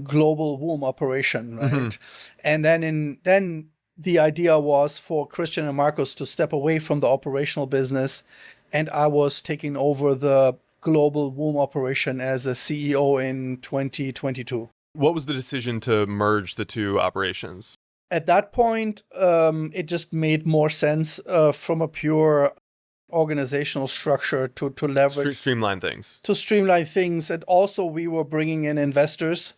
global Woom operation, right? And then the idea was for Christian and Marcus to step away from the operational business, and I was taking over the global Woom operation as a CEO in 2022. What was the decision to merge the two operations? At that point, it just made more sense from a pure organizational structure to leverage, streamline things. To streamline things, and also we were bringing in investors,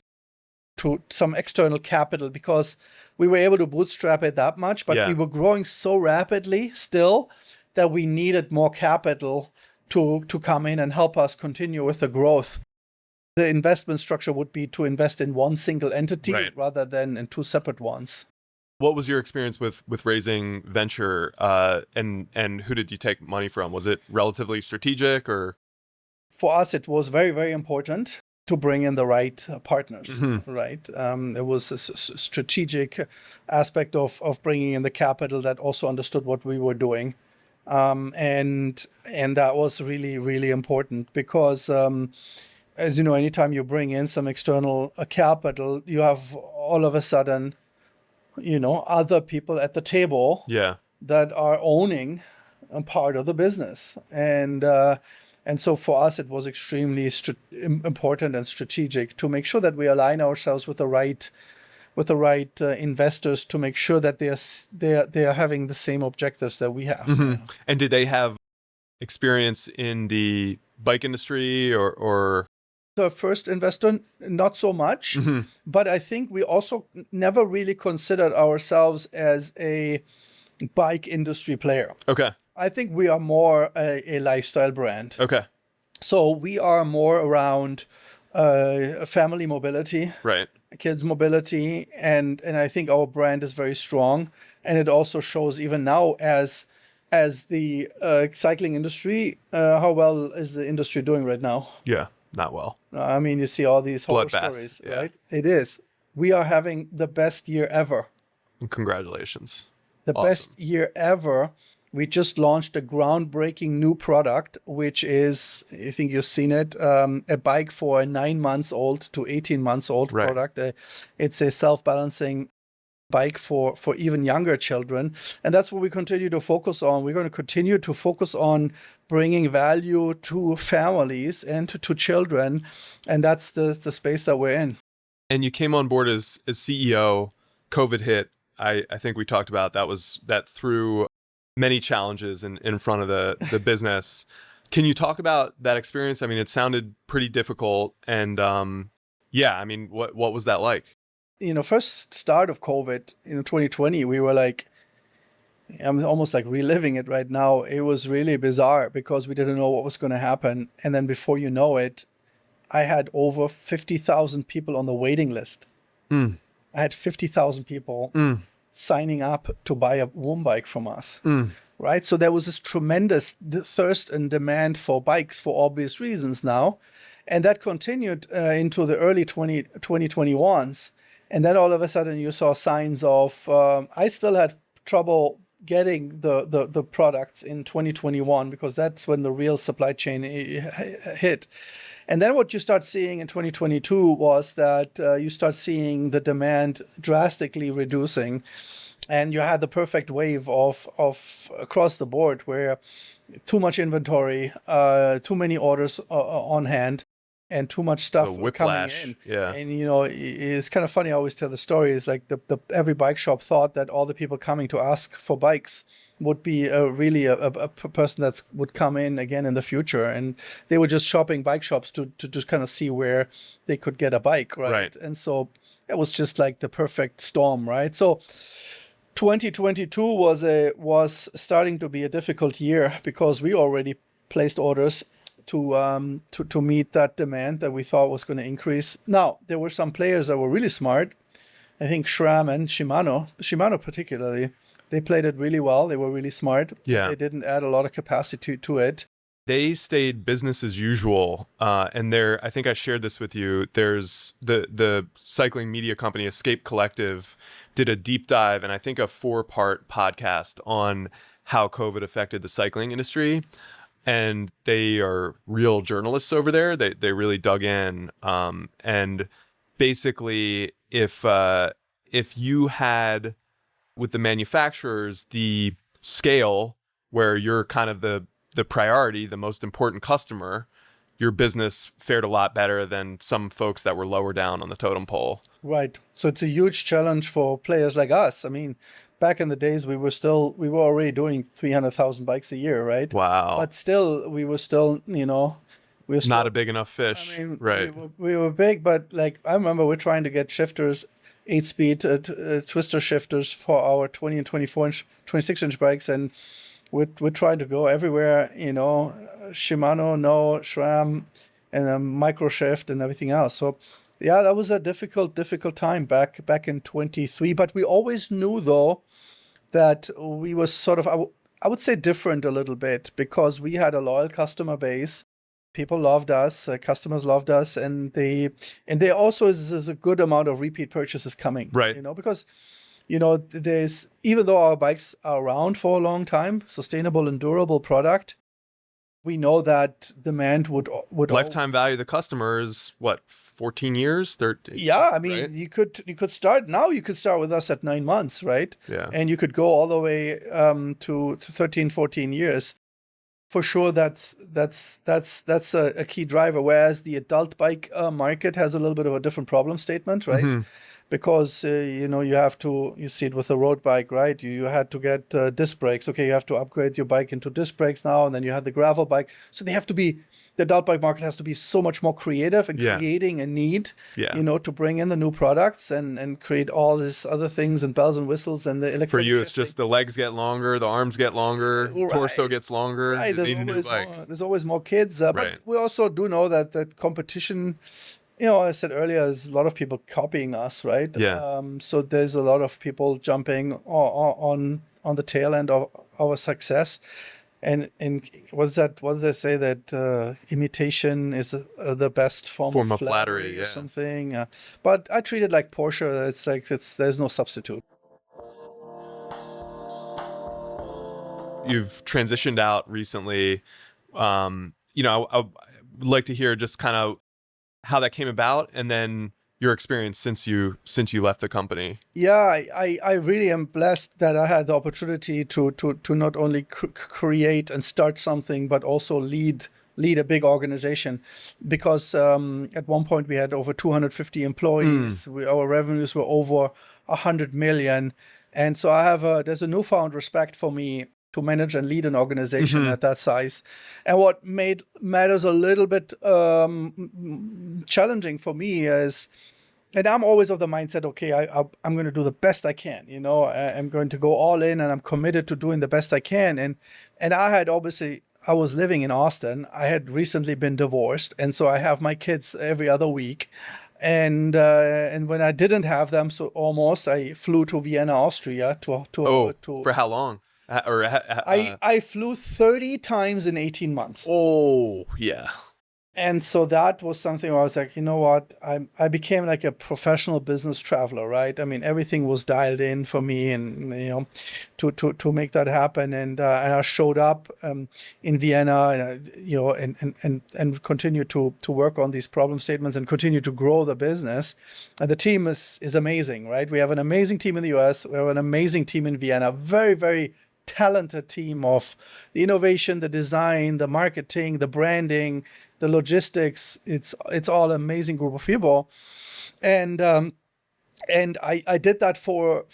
to some external capital, because we were able to bootstrap it that much, but we were growing so rapidly still that we needed more capital to come in and help us continue with the growth. The investment structure would be to invest in one single entity rather than in two separate ones. What was your experience with raising venture, and who did you take money from? Was it relatively strategic, or? For us, it was very, very important to bring in the right partners, right? It was a strategic aspect of bringing in the capital that also understood what we were doing. And that was really, really important because, as you know, anytime you bring in some external capital, you have all of a sudden, other people at the table that are owning a part of the business. And so for us, it was extremely important and strategic to make sure that we align ourselves with the right investors, to make sure that they are having the same objectives that we have. And did they have experience in the bike industry or? The first investor, not so much, but I think we also never really considered ourselves as a bike industry player. Okay. I think we are more a lifestyle brand. Okay. So we are more around family mobility, right? Kids mobility, and I think our brand is very strong, and it also shows even now as the cycling industry. How well is the industry doing right now? Yeah. Not well. I mean, you see all these horror stories, right? It is. We are having the best year ever. Congratulations. The best year ever. We just launched a groundbreaking new product, which is, I think you've seen it, a bike for a 9 months old to 18 months old product. It's a self-balancing bike for even younger children. And that's what we continue to focus on. We're going to continue to focus on bringing value to families and to children. And that's the space that we're in. And you came on board as CEO. COVID hit. I think we talked about that threw many challenges in front of the business. Can you talk about that experience? I mean, it sounded pretty difficult. And I mean, what was that like? First start of COVID in 2020, we were like, I'm almost like reliving it right now. It was really bizarre because we didn't know what was going to happen. And then before you know it, I had over 50,000 people on the waiting list. I had 50,000 people signing up to buy a Woom bike from us. right? So there was this tremendous thirst and demand for bikes for obvious reasons now. And that continued into the early 2021s. And then all of a sudden you saw signs of, I still had trouble getting the products in 2021 because that's when the real supply chain hit. And then what you start seeing in 2022 was that you start seeing the demand drastically reducing. And you had the perfect wave of across the board where too much inventory, too many orders on hand, and too much stuff So coming whiplash. in. Yeah. And it's kind of funny. I always tell the story. It's like the every bike shop thought that all the people coming to ask for bikes would be really a person that would come in again in the future, and they were just shopping bike shops to just kind of see where they could get a bike, right? And so it was just like the perfect storm, right? So 2022 was starting to be a difficult year because we already placed orders to meet that demand that we thought was going to increase. Now, there were some players that were really smart. I think SRAM and Shimano particularly, they played it really well. They were really smart. Yeah. They didn't add a lot of capacity to it. They stayed business as usual. And there, I think I shared this with you. There's the cycling media company Escape Collective did a deep dive and I think a 4-part podcast on how COVID affected the cycling industry. And they are real journalists over there. They really dug in. And basically, if you had with the manufacturers the scale where you're kind of the priority, the most important customer, your business fared a lot better than some folks that were lower down on the totem pole. Right. So it's a huge challenge for players like us. I mean, back in the days, we were already doing 300,000 bikes a year, right? Wow. But still, we were still, we were still not a big enough fish. I mean, right. We were big, but like I remember we're trying to get shifters, 8-speed twister shifters for our 20 and 24-inch, 26-inch bikes, and we're trying to go everywhere. Shimano, no, SRAM, and microshift and everything else. So yeah, that was a difficult time back in 23. But we always knew though that we were sort of, I would say, different a little bit because we had a loyal customer base. People loved us, customers loved us, and they also is a good amount of repeat purchases coming. Right. Because there's, even though our bikes are around for a long time, sustainable and durable product, we know that demand would lifetime value of the customer is what, 14 years? 13? Yeah, I mean, right? you could start now. You could start with us at 9 months, right? Yeah. And you could go all the way to 13, 14 years. For sure, that's a key driver. Whereas the adult bike market has a little bit of a different problem statement, right? Mm-hmm. Because you see it with the road bike, right? You had to get disc brakes. Okay, you have to upgrade your bike into disc brakes now, and then you had the gravel bike. So the adult bike market has to be so much more creative and creating a need, to bring in the new products and create all these other things and bells and whistles and the electronic. For you, it's just the legs get longer, the arms get longer, torso gets longer. Right, there's always more kids. Right. But we also do know that competition, I said earlier, there's a lot of people copying us, right? Yeah. So there's a lot of people jumping on the tail end of our success. And what does they say, that imitation is the best form of flattery or something? But I treat it like Porsche. It's like there's no substitute. You've transitioned out recently. I would like to hear just kind of how that came about, and then your experience since you left the company. Yeah, I really am blessed that I had the opportunity to not only create and start something, but also lead a big organization, because at one point we had over 250 employees. Our revenues were over 100 million, and so there's a newfound respect for me to manage and lead an organization at that size. And what made matters a little bit challenging for me is, and I'm always of the mindset, okay, I'm going to do the best I can. I'm going to go all in, and I'm committed to doing the best I can. And I was living in Austin. I had recently been divorced, and so I have my kids every other week. And when I didn't have them, I flew to Vienna, Austria to for how long? I flew 30 times in 18 months. Oh, yeah. And so that was something where I was like, you know what? I became like a professional business traveler, right? I mean, everything was dialed in for me, and to make that happen. And I showed up in Vienna, and continue to work on these problem statements and continue to grow the business. And the team is amazing, right? We have an amazing team in the US. We have an amazing team in Vienna. Very, very talented team of the innovation, the design, the marketing, the branding, the logistics. It's all amazing group of people, and I did that for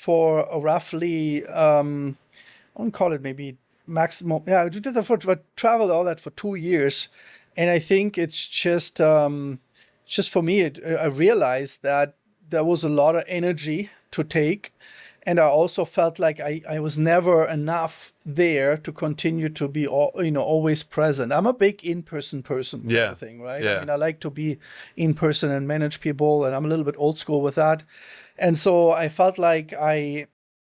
a roughly I won't call it maybe maximum. Yeah, I did that for traveled all that for 2 years, and I think it's just for me. I realized that there was a lot of energy to take. And I also felt like I was never enough there to continue to be always present. I'm a big in-person person type of thing, right? Yeah. I mean, I like to be in person and manage people, and I'm a little bit old school with that. And so I felt like I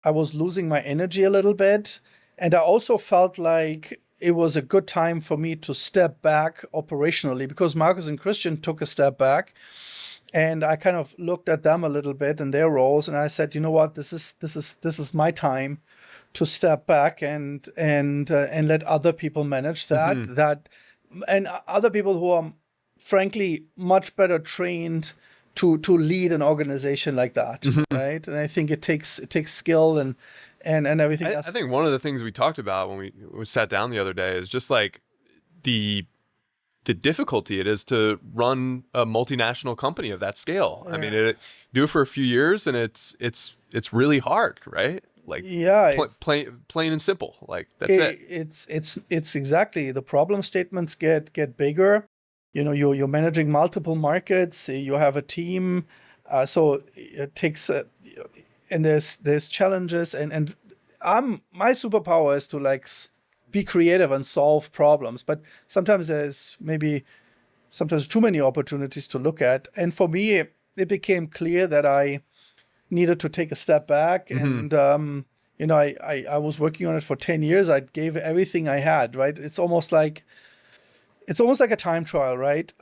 was losing my energy a little bit. And I also felt like it was a good time for me to step back operationally, because Marcus and Christian took a step back. And I kind of looked at them a little bit and their roles, and I said, you know what, this is my time to step back and let other people manage that, and other people who are frankly much better trained to lead an organization like that, right? And I think it takes skill and everything else. I think one of the things we talked about when we sat down the other day is just like the difficulty it is to run a multinational company of that scale. Yeah. I mean, do it for a few years and it's really hard, right? Like, plain and simple. Like, that's it. It's exactly, the problem statements get bigger. You know, you're managing multiple markets. You have a team, so it takes and there's challenges, and my superpower is to like be creative and solve problems, but sometimes there's too many opportunities to look at. And for me, it became clear that I needed to take a step back. And I was working on it for 10 years. I gave everything I had, right? It's almost like a time trial, right?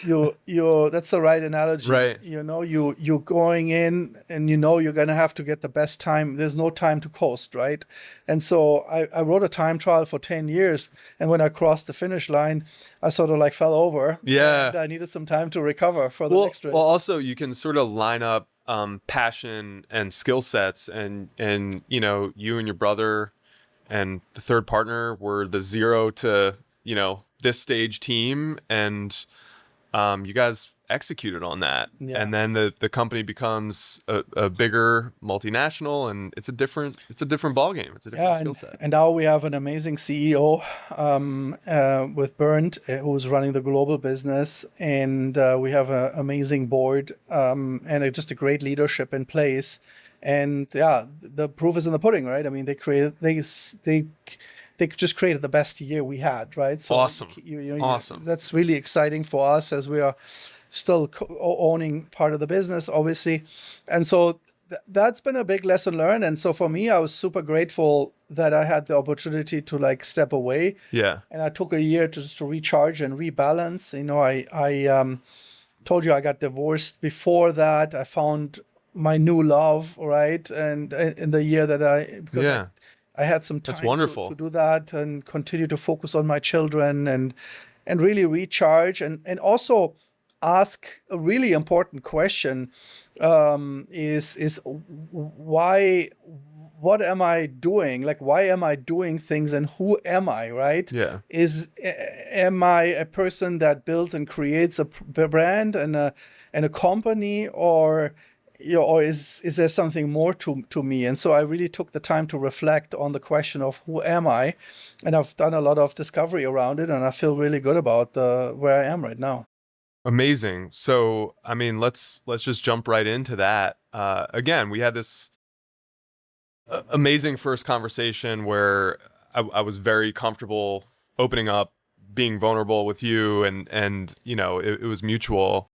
You that's the right analogy, right? You're going in, and you're gonna have to get the best time. There's no time to coast, right? And so I wrote a time trial for 10 years, and when I crossed the finish line, I sort of like fell over. Yeah, and I needed some time to recover for the next race. Well, also you can sort of line up passion and skill sets, and you and your brother and the third partner were the 0 to this stage team, and you guys executed on that. Yeah. And then the company becomes a bigger multinational, and it's a different ballgame. It's a different skill set. And now we have an amazing CEO with Bernd, who's running the global business, and we have an amazing board and just a great leadership in place. And yeah, the proof is in the pudding, right? I mean, they just created the best year we had, right? So awesome. Awesome. That's really exciting for us, as we are still owning part of the business, obviously. And so that's been a big lesson learned. And so for me, I was super grateful that I had the opportunity to like step away. Yeah. And I took a year just to recharge and rebalance. I told you I got divorced. Before that, I found my new love, right? And in the year that I had some time to do that and continue to focus on my children and really recharge and also ask a really important question, is why, what am I doing? Like, why am I doing things, and who am I, right? Yeah. Am I a person that builds and creates a brand and a company, or is there something more to me? And so I really took the time to reflect on the question of who am I, and I've done a lot of discovery around it, and I feel really good about where I am right now. Amazing. So, I mean, let's just jump right into that. Again, we had this amazing first conversation where I was very comfortable opening up, being vulnerable with you, and it was mutual.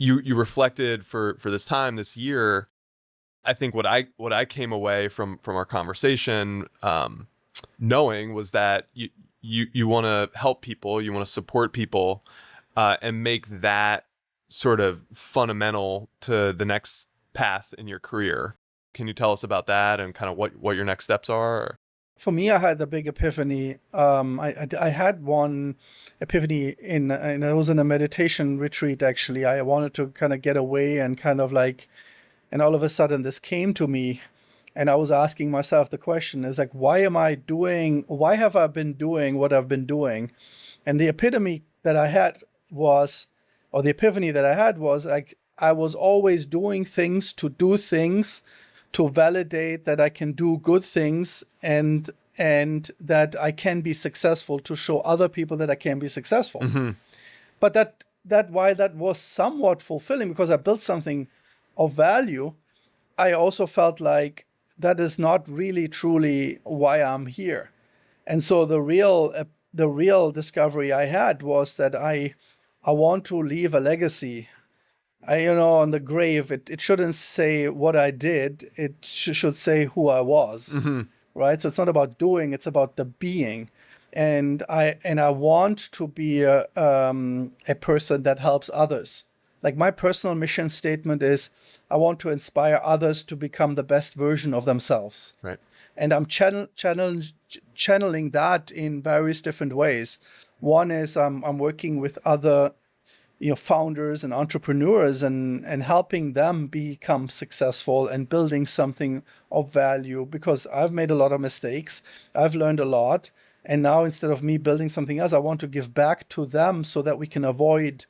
You reflected for this time, this year, I think what I came away from our conversation knowing was that you want to help people, you want to support people, and make that sort of fundamental to the next path in your career. Can you tell us about that and kind of what your next steps are? Or? For me, I had a big epiphany. I had one epiphany and I was in a meditation retreat, actually. I wanted to kind of get away and kind of like, and all of a sudden this came to me. And I was asking myself the question is like, why have I been doing what I've been doing? And the epiphany that I had was like, I was always doing things to do things to validate that I can do good things and that I can be successful, to show other people that I can be successful. Mm-hmm. But that while that was somewhat fulfilling because I built something of value, I also felt like that is not really truly why I'm here. And so the real discovery I had was that I want to leave a legacy. On the grave, it shouldn't say what I did. It should say who I was, Mm-hmm. right? So it's not about doing; it's about the being. And I want to be a person that helps others. Like my personal mission statement is, I want to inspire others to become the best version of themselves. Right. And I'm channeling that in various different ways. One is I'm working with other founders and entrepreneurs and helping them become successful and building something of value, because I've made a lot of mistakes. I've learned a lot. And now instead of me building something else, I want to give back to them so that we can avoid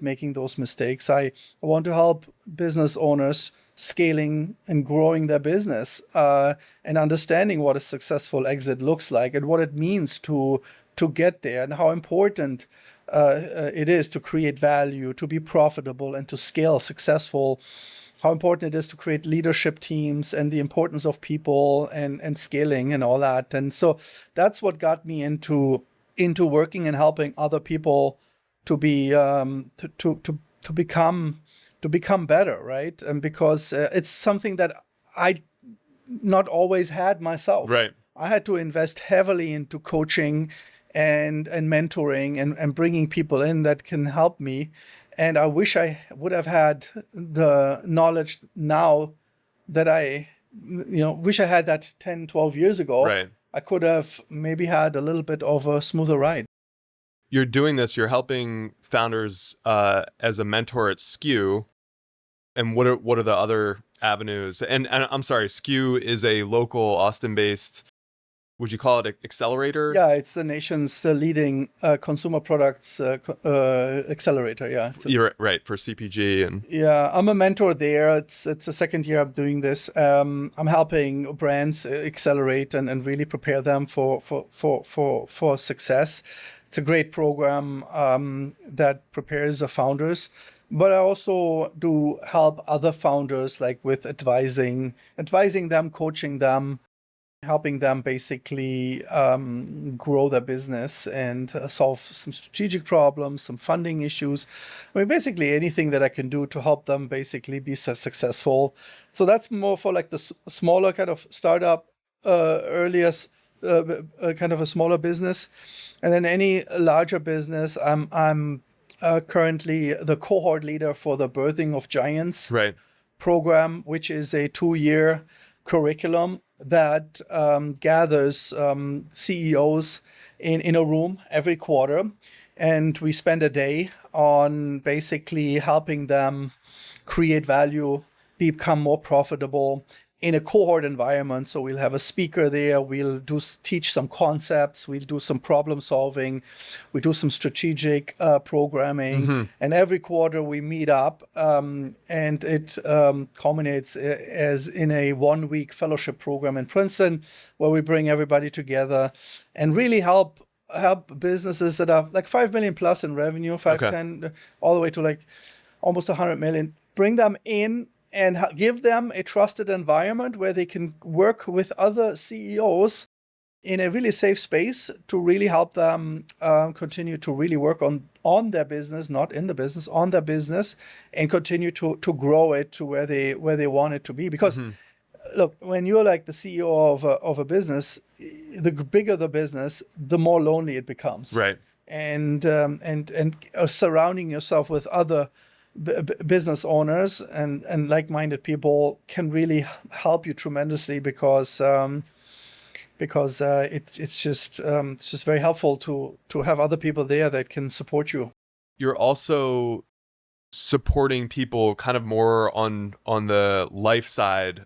making those mistakes. I want to help business owners scaling and growing their business and understanding what a successful exit looks like and what it means to get there, and how important it is to create value, to be profitable, and to scale successful. How important it is to create leadership teams and the importance of people and scaling and all that. And so that's what got me into working and helping other people to be to become better, right? And because it's something that I not always had myself. Right. I had to invest heavily into coaching and mentoring and bringing people in that can help me. And I wish I would have had the knowledge now that I wish I had that 10, 12 years ago. Right. I could have maybe had a little bit of a smoother ride. You're doing this, you're helping founders as a mentor at SKU. And what are the other avenues? And I'm sorry, SKU is a local Austin-based, would you call it accelerator? Yeah, it's the nation's leading consumer products accelerator. Yeah, You're right, for CPG and. Yeah, I'm a mentor there. It's the second year I'm doing this. I'm helping brands accelerate and really prepare them for success. It's a great program that prepares the founders. But I also do help other founders, like with advising them, coaching them, helping them basically grow their business and solve some strategic problems, some funding issues. I mean, basically anything that I can do to help them basically be successful. So that's more for like the smaller kind of startup, earliest kind of a smaller business. And then any larger business, I'm currently the cohort leader for the Birthing of Giants program, which is a 2-year curriculum that gathers CEOs in a room every quarter. And we spend a day on basically helping them create value, become more profitable in a cohort environment. So we'll have a speaker there, we'll teach some concepts, we'll do some problem solving, we do some strategic programming, and every quarter we meet up and it culminates as in a 1-week fellowship program in Princeton, where we bring everybody together and really help businesses that are like 5 million plus in revenue, 10 all the way to like almost 100 million, bring them in and give them a trusted environment where they can work with other CEOs in a really safe space to really help them continue to really work on their business, not in the business, on their business, and continue to grow it to where they want it to be. Because look, when you're like the CEO of a business, the bigger the business, the more lonely it becomes. Right. And surrounding yourself with other business owners and like-minded people can really help you tremendously because it's just very helpful to have other people there that can support you. You're also supporting people kind of more on the life side,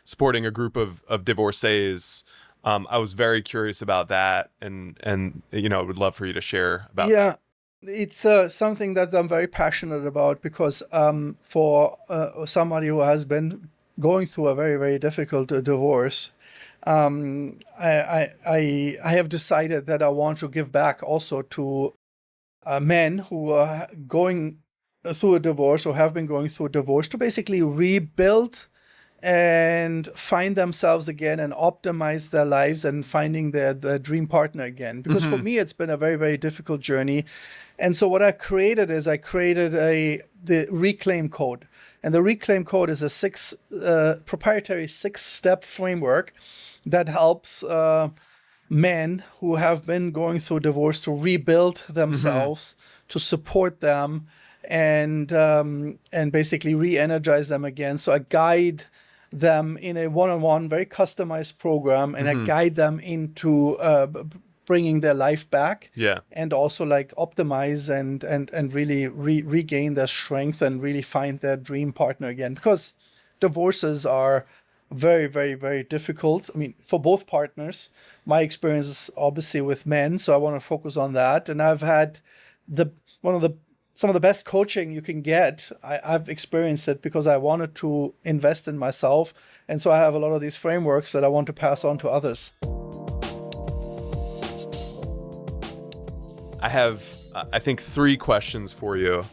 supporting a group of divorcees. I was very curious about that, and I would love for you to share about that. Yeah, it's something that I'm very passionate about because for somebody who has been going through a very, very difficult divorce, I have decided that I want to give back also to men who are going through a divorce or have been going through a divorce to basically rebuild and find themselves again and optimize their lives and finding their dream partner again. Because for me, it's been a very, very difficult journey. And so what I created is the Reclaim Code. And the Reclaim Code is a proprietary 6-step framework that helps men who have been going through divorce to rebuild themselves, to support them, and basically re-energize them again. So I guide them in a one-on-one, very customized program, and I guide them into bringing their life back. Yeah. And also like optimize and really regain their strength and really find their dream partner again. Because divorces are very, very, very difficult. I mean, for both partners. My experience is obviously with men, so I want to focus on that. And I've had some of the best coaching you can get. I've experienced it because I wanted to invest in myself. And so I have a lot of these frameworks that I want to pass on to others. I have, I think, 3 questions for you.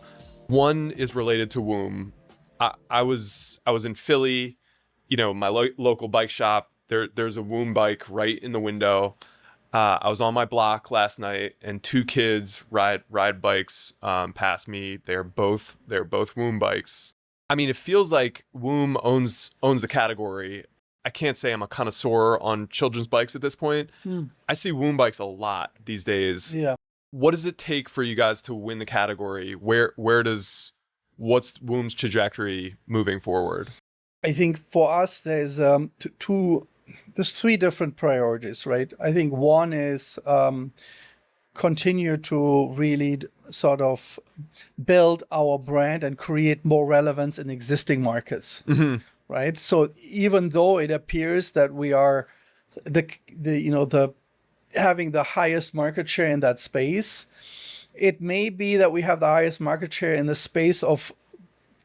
One is related to Woom. I was in Philly, my local bike shop. There's a Woom bike right in the window. I was on my block last night, and 2 kids ride bikes past me. They're both Woom bikes. I mean, it feels like Woom owns the category. I can't say I'm a connoisseur on children's bikes at this point. I see Woom bikes a lot these days. Yeah. What does it take for you guys to win the category? What's Woom's trajectory moving forward? I think for us, there's 3 different priorities, right? I think one is continue to really sort of build our brand and create more relevance in existing markets, right? So even though it appears that we are having the highest market share in that space, it may be that we have the highest market share in the space of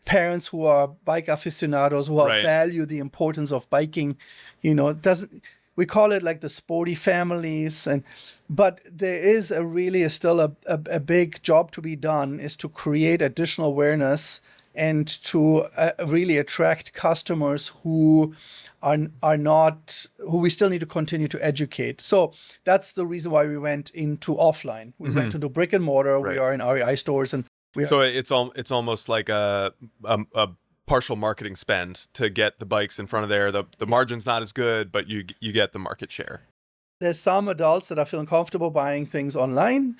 parents who are bike aficionados, who value the importance of biking. We call it like the sporty families, but there is still a big job to be done, is to create additional awareness and to really attract customers who we still need to continue to educate. So that's the reason why we went into offline. We went into brick and mortar. Right. We are in REI stores, and so it's almost like a partial marketing spend to get the bikes in front of there. The margin's not as good, but you get the market share. There's some adults that are feeling comfortable buying things online.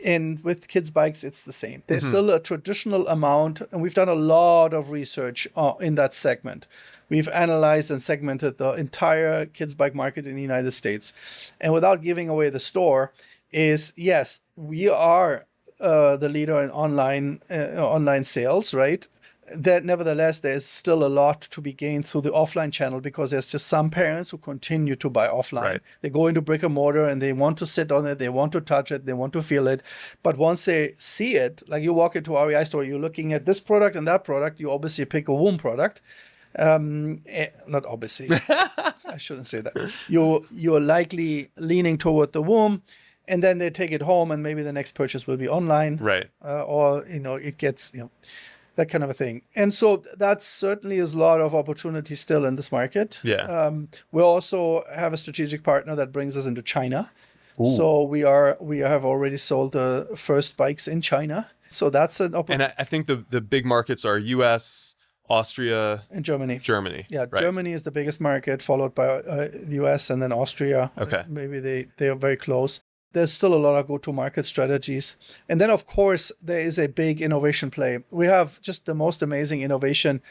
And with kids' bikes, it's the same. There's still a traditional amount, and we've done a lot of research in that segment. We've analyzed and segmented the entire kids' bike market in the United States. And without giving away the store, yes, we are the leader in online sales, right? That nevertheless, there's still a lot to be gained through the offline channel, because there's just some parents who continue to buy offline. Right. They go into brick and mortar and they want to sit on it, they want to touch it, they want to feel it. But once they see it, like you walk into a REI store, you're looking at this product and that product, you obviously pick a Woom product. Not obviously, I shouldn't say that. You're likely leaning toward the Woom, and then they take it home, and maybe the next purchase will be online. Right. Or it gets, that kind of a thing. And so that certainly is a lot of opportunity still in this market. Yeah. We also have a strategic partner that brings us into China. Ooh. So we have already sold the first bikes in China. So that's an opportunity. And I think the big markets are US, Austria, and Germany. Yeah, right. Germany is the biggest market, followed by the US and then Austria. Okay. Maybe they are very close. There's still a lot of go-to-market strategies. And then, of course, there is a big innovation play. We have just the most amazing innovation.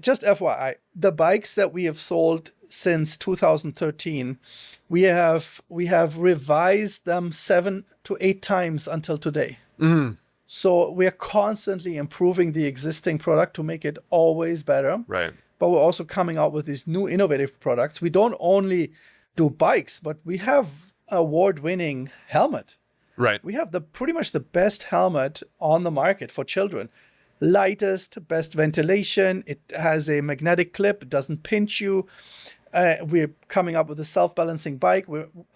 Just FYI, the bikes that we have sold since 2013, we have revised them 7 to 8 times until today. Mm. So we are constantly improving the existing product to make it always better. Right. But we're also coming out with these new innovative products. We don't only do bikes, but we have award-winning helmet. Right. We have pretty much the best helmet on the market for children. Lightest, best ventilation. It has a magnetic clip. It doesn't pinch you. We're coming up with a self-balancing bike.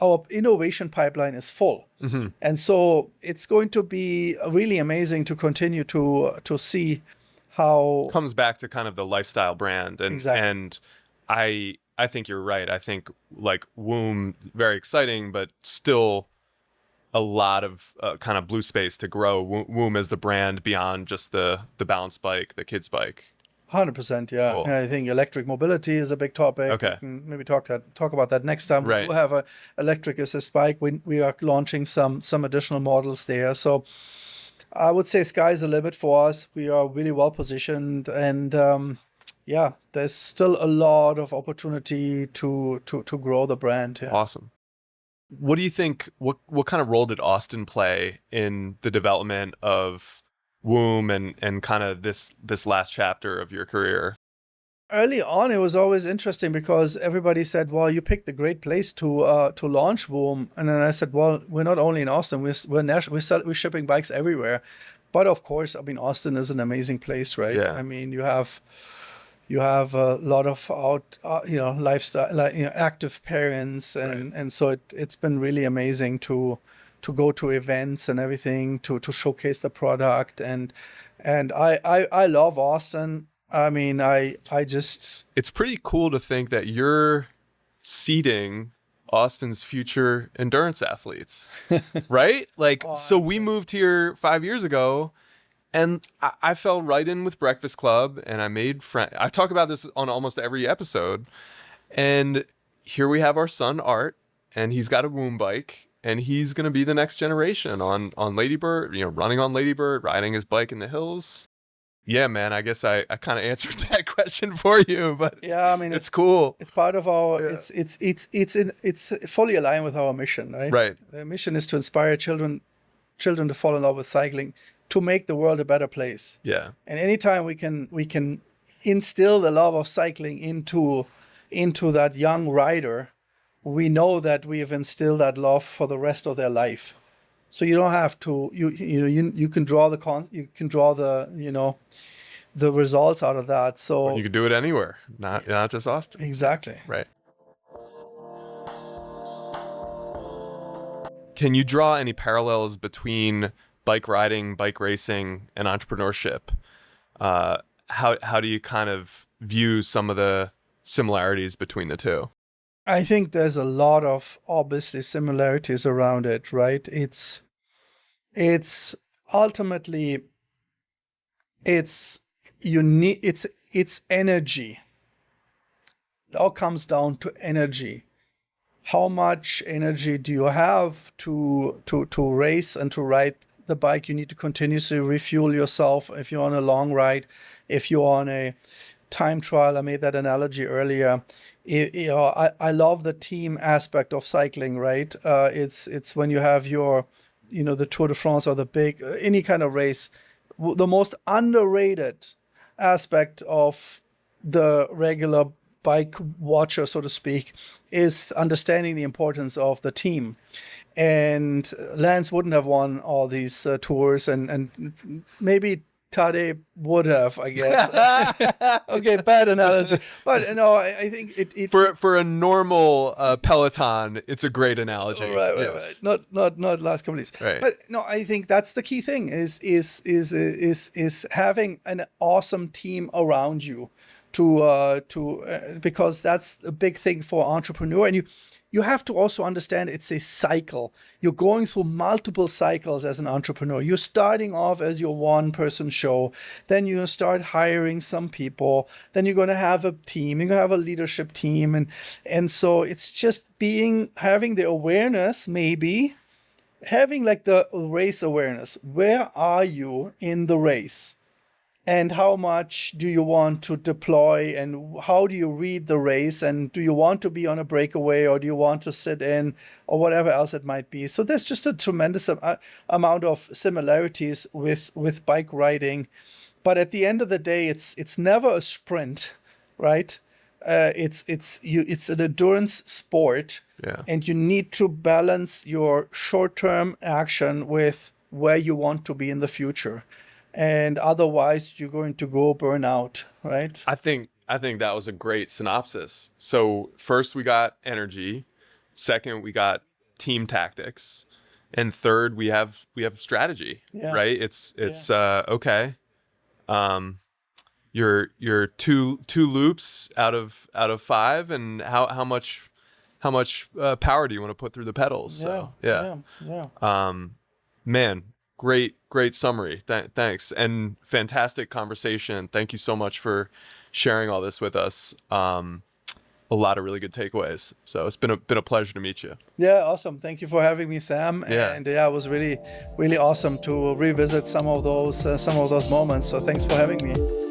Our innovation pipeline is full. Mm-hmm. And so it's going to be really amazing to continue to see how... Comes back to kind of the lifestyle brand. And, exactly. And I think you're right. I think like Woom, very exciting, but still a lot of kind of blue space to grow Woom as the brand beyond just the balance bike, the kids bike. 100%, yeah. Cool. And I think electric mobility is a big topic. Okay. We can maybe talk about that next time. Right. We do have a electric assist bike. We are launching some additional models there. So I would say sky's the limit for us. We are really well positioned, and yeah, there's still a lot of opportunity to grow the brand. Yeah. Awesome. What do you think? What kind of role did Austin play in the development of Woom and kind of this last chapter of your career? Early on, it was always interesting because everybody said, "Well, you picked a great place to launch Woom," and then I said, "Well, we're not only in Austin; we're shipping bikes everywhere." But of course, I mean, Austin is an amazing place, right? Yeah. I mean, you have a lot of lifestyle, active parents, and so it's been really amazing to go to events and everything to showcase the product, and I love Austin. I mean, I just... It's pretty cool to think that you're seeding Austin's future endurance athletes, right? Like, so we moved here 5 years ago, and I fell right in with Breakfast Club, and I made friends. I talk about this on almost every episode, and here we have our son Art, and he's got a Woom bike, and he's gonna be the next generation on Ladybird, running on Ladybird, riding his bike in the hills. Yeah, man, I guess I kind of answered that question for you, but yeah, I mean, it's cool. It's part of our, it's fully aligned with our mission, right? Right. The mission is to inspire children to fall in love with cycling, to make the world a better place. Yeah. And anytime we can instill the love of cycling into that young rider, we know that we have instilled that love for the rest of their life. So you don't have to you can draw the results out of that. So you can do it anywhere, not just Austin. Exactly. Right. Can you draw any parallels between bike riding, bike racing, and entrepreneurship? How do you kind of view some of the similarities between the two? I think there's a lot of obviously similarities around it, right? It's ultimately it's unique. It's energy. It all comes down to energy. How much energy do you have to race and to ride the bike? You need to continuously refuel yourself if you're on a long ride, if you're on a time trial. I made that analogy earlier. I love the team aspect of cycling, right? It's when you have your, the Tour de France or the big, any kind of race, the most underrated aspect of the regular bike watcher, so to speak, is understanding the importance of the team. And Lance wouldn't have won all these tours, and maybe Tade would have, I guess. Okay, bad analogy. But no, I think it for a normal Peloton, it's a great analogy. right. Yes. Not last couple of days. Right. But no, I think that's the key thing is having an awesome team around you because that's a big thing for entrepreneur. And you have to also understand it's a cycle. You're going through multiple cycles as an entrepreneur. You're starting off as your one-person show. Then you start hiring some people. Then you're going to have a team. You're going to have a leadership team. And so it's just having the awareness, maybe, having like the race awareness. Where are you in the race? And how much do you want to deploy, and how do you read the race, and do you want to be on a breakaway, or do you want to sit in, or whatever else it might be? So there's just a tremendous amount of similarities with bike riding, but at the end of the day, it's never a sprint, right? It's an endurance sport, and you need to balance your short-term action with where you want to be in the future. And otherwise, you're going to go burn out, right? I think that was a great synopsis. So first we got energy, second we got team tactics, and third we have strategy. Right? It's okay. You're two loops out of 5, and how much power do you want to put through the pedals? So man. Great summary. Thanks. And fantastic conversation. Thank you so much for sharing all this with us. A lot of really good takeaways. So it's been a pleasure to meet you. Yeah, awesome. Thank you for having me, Sam. Yeah. And it was really, really awesome to revisit some of those moments. So thanks for having me.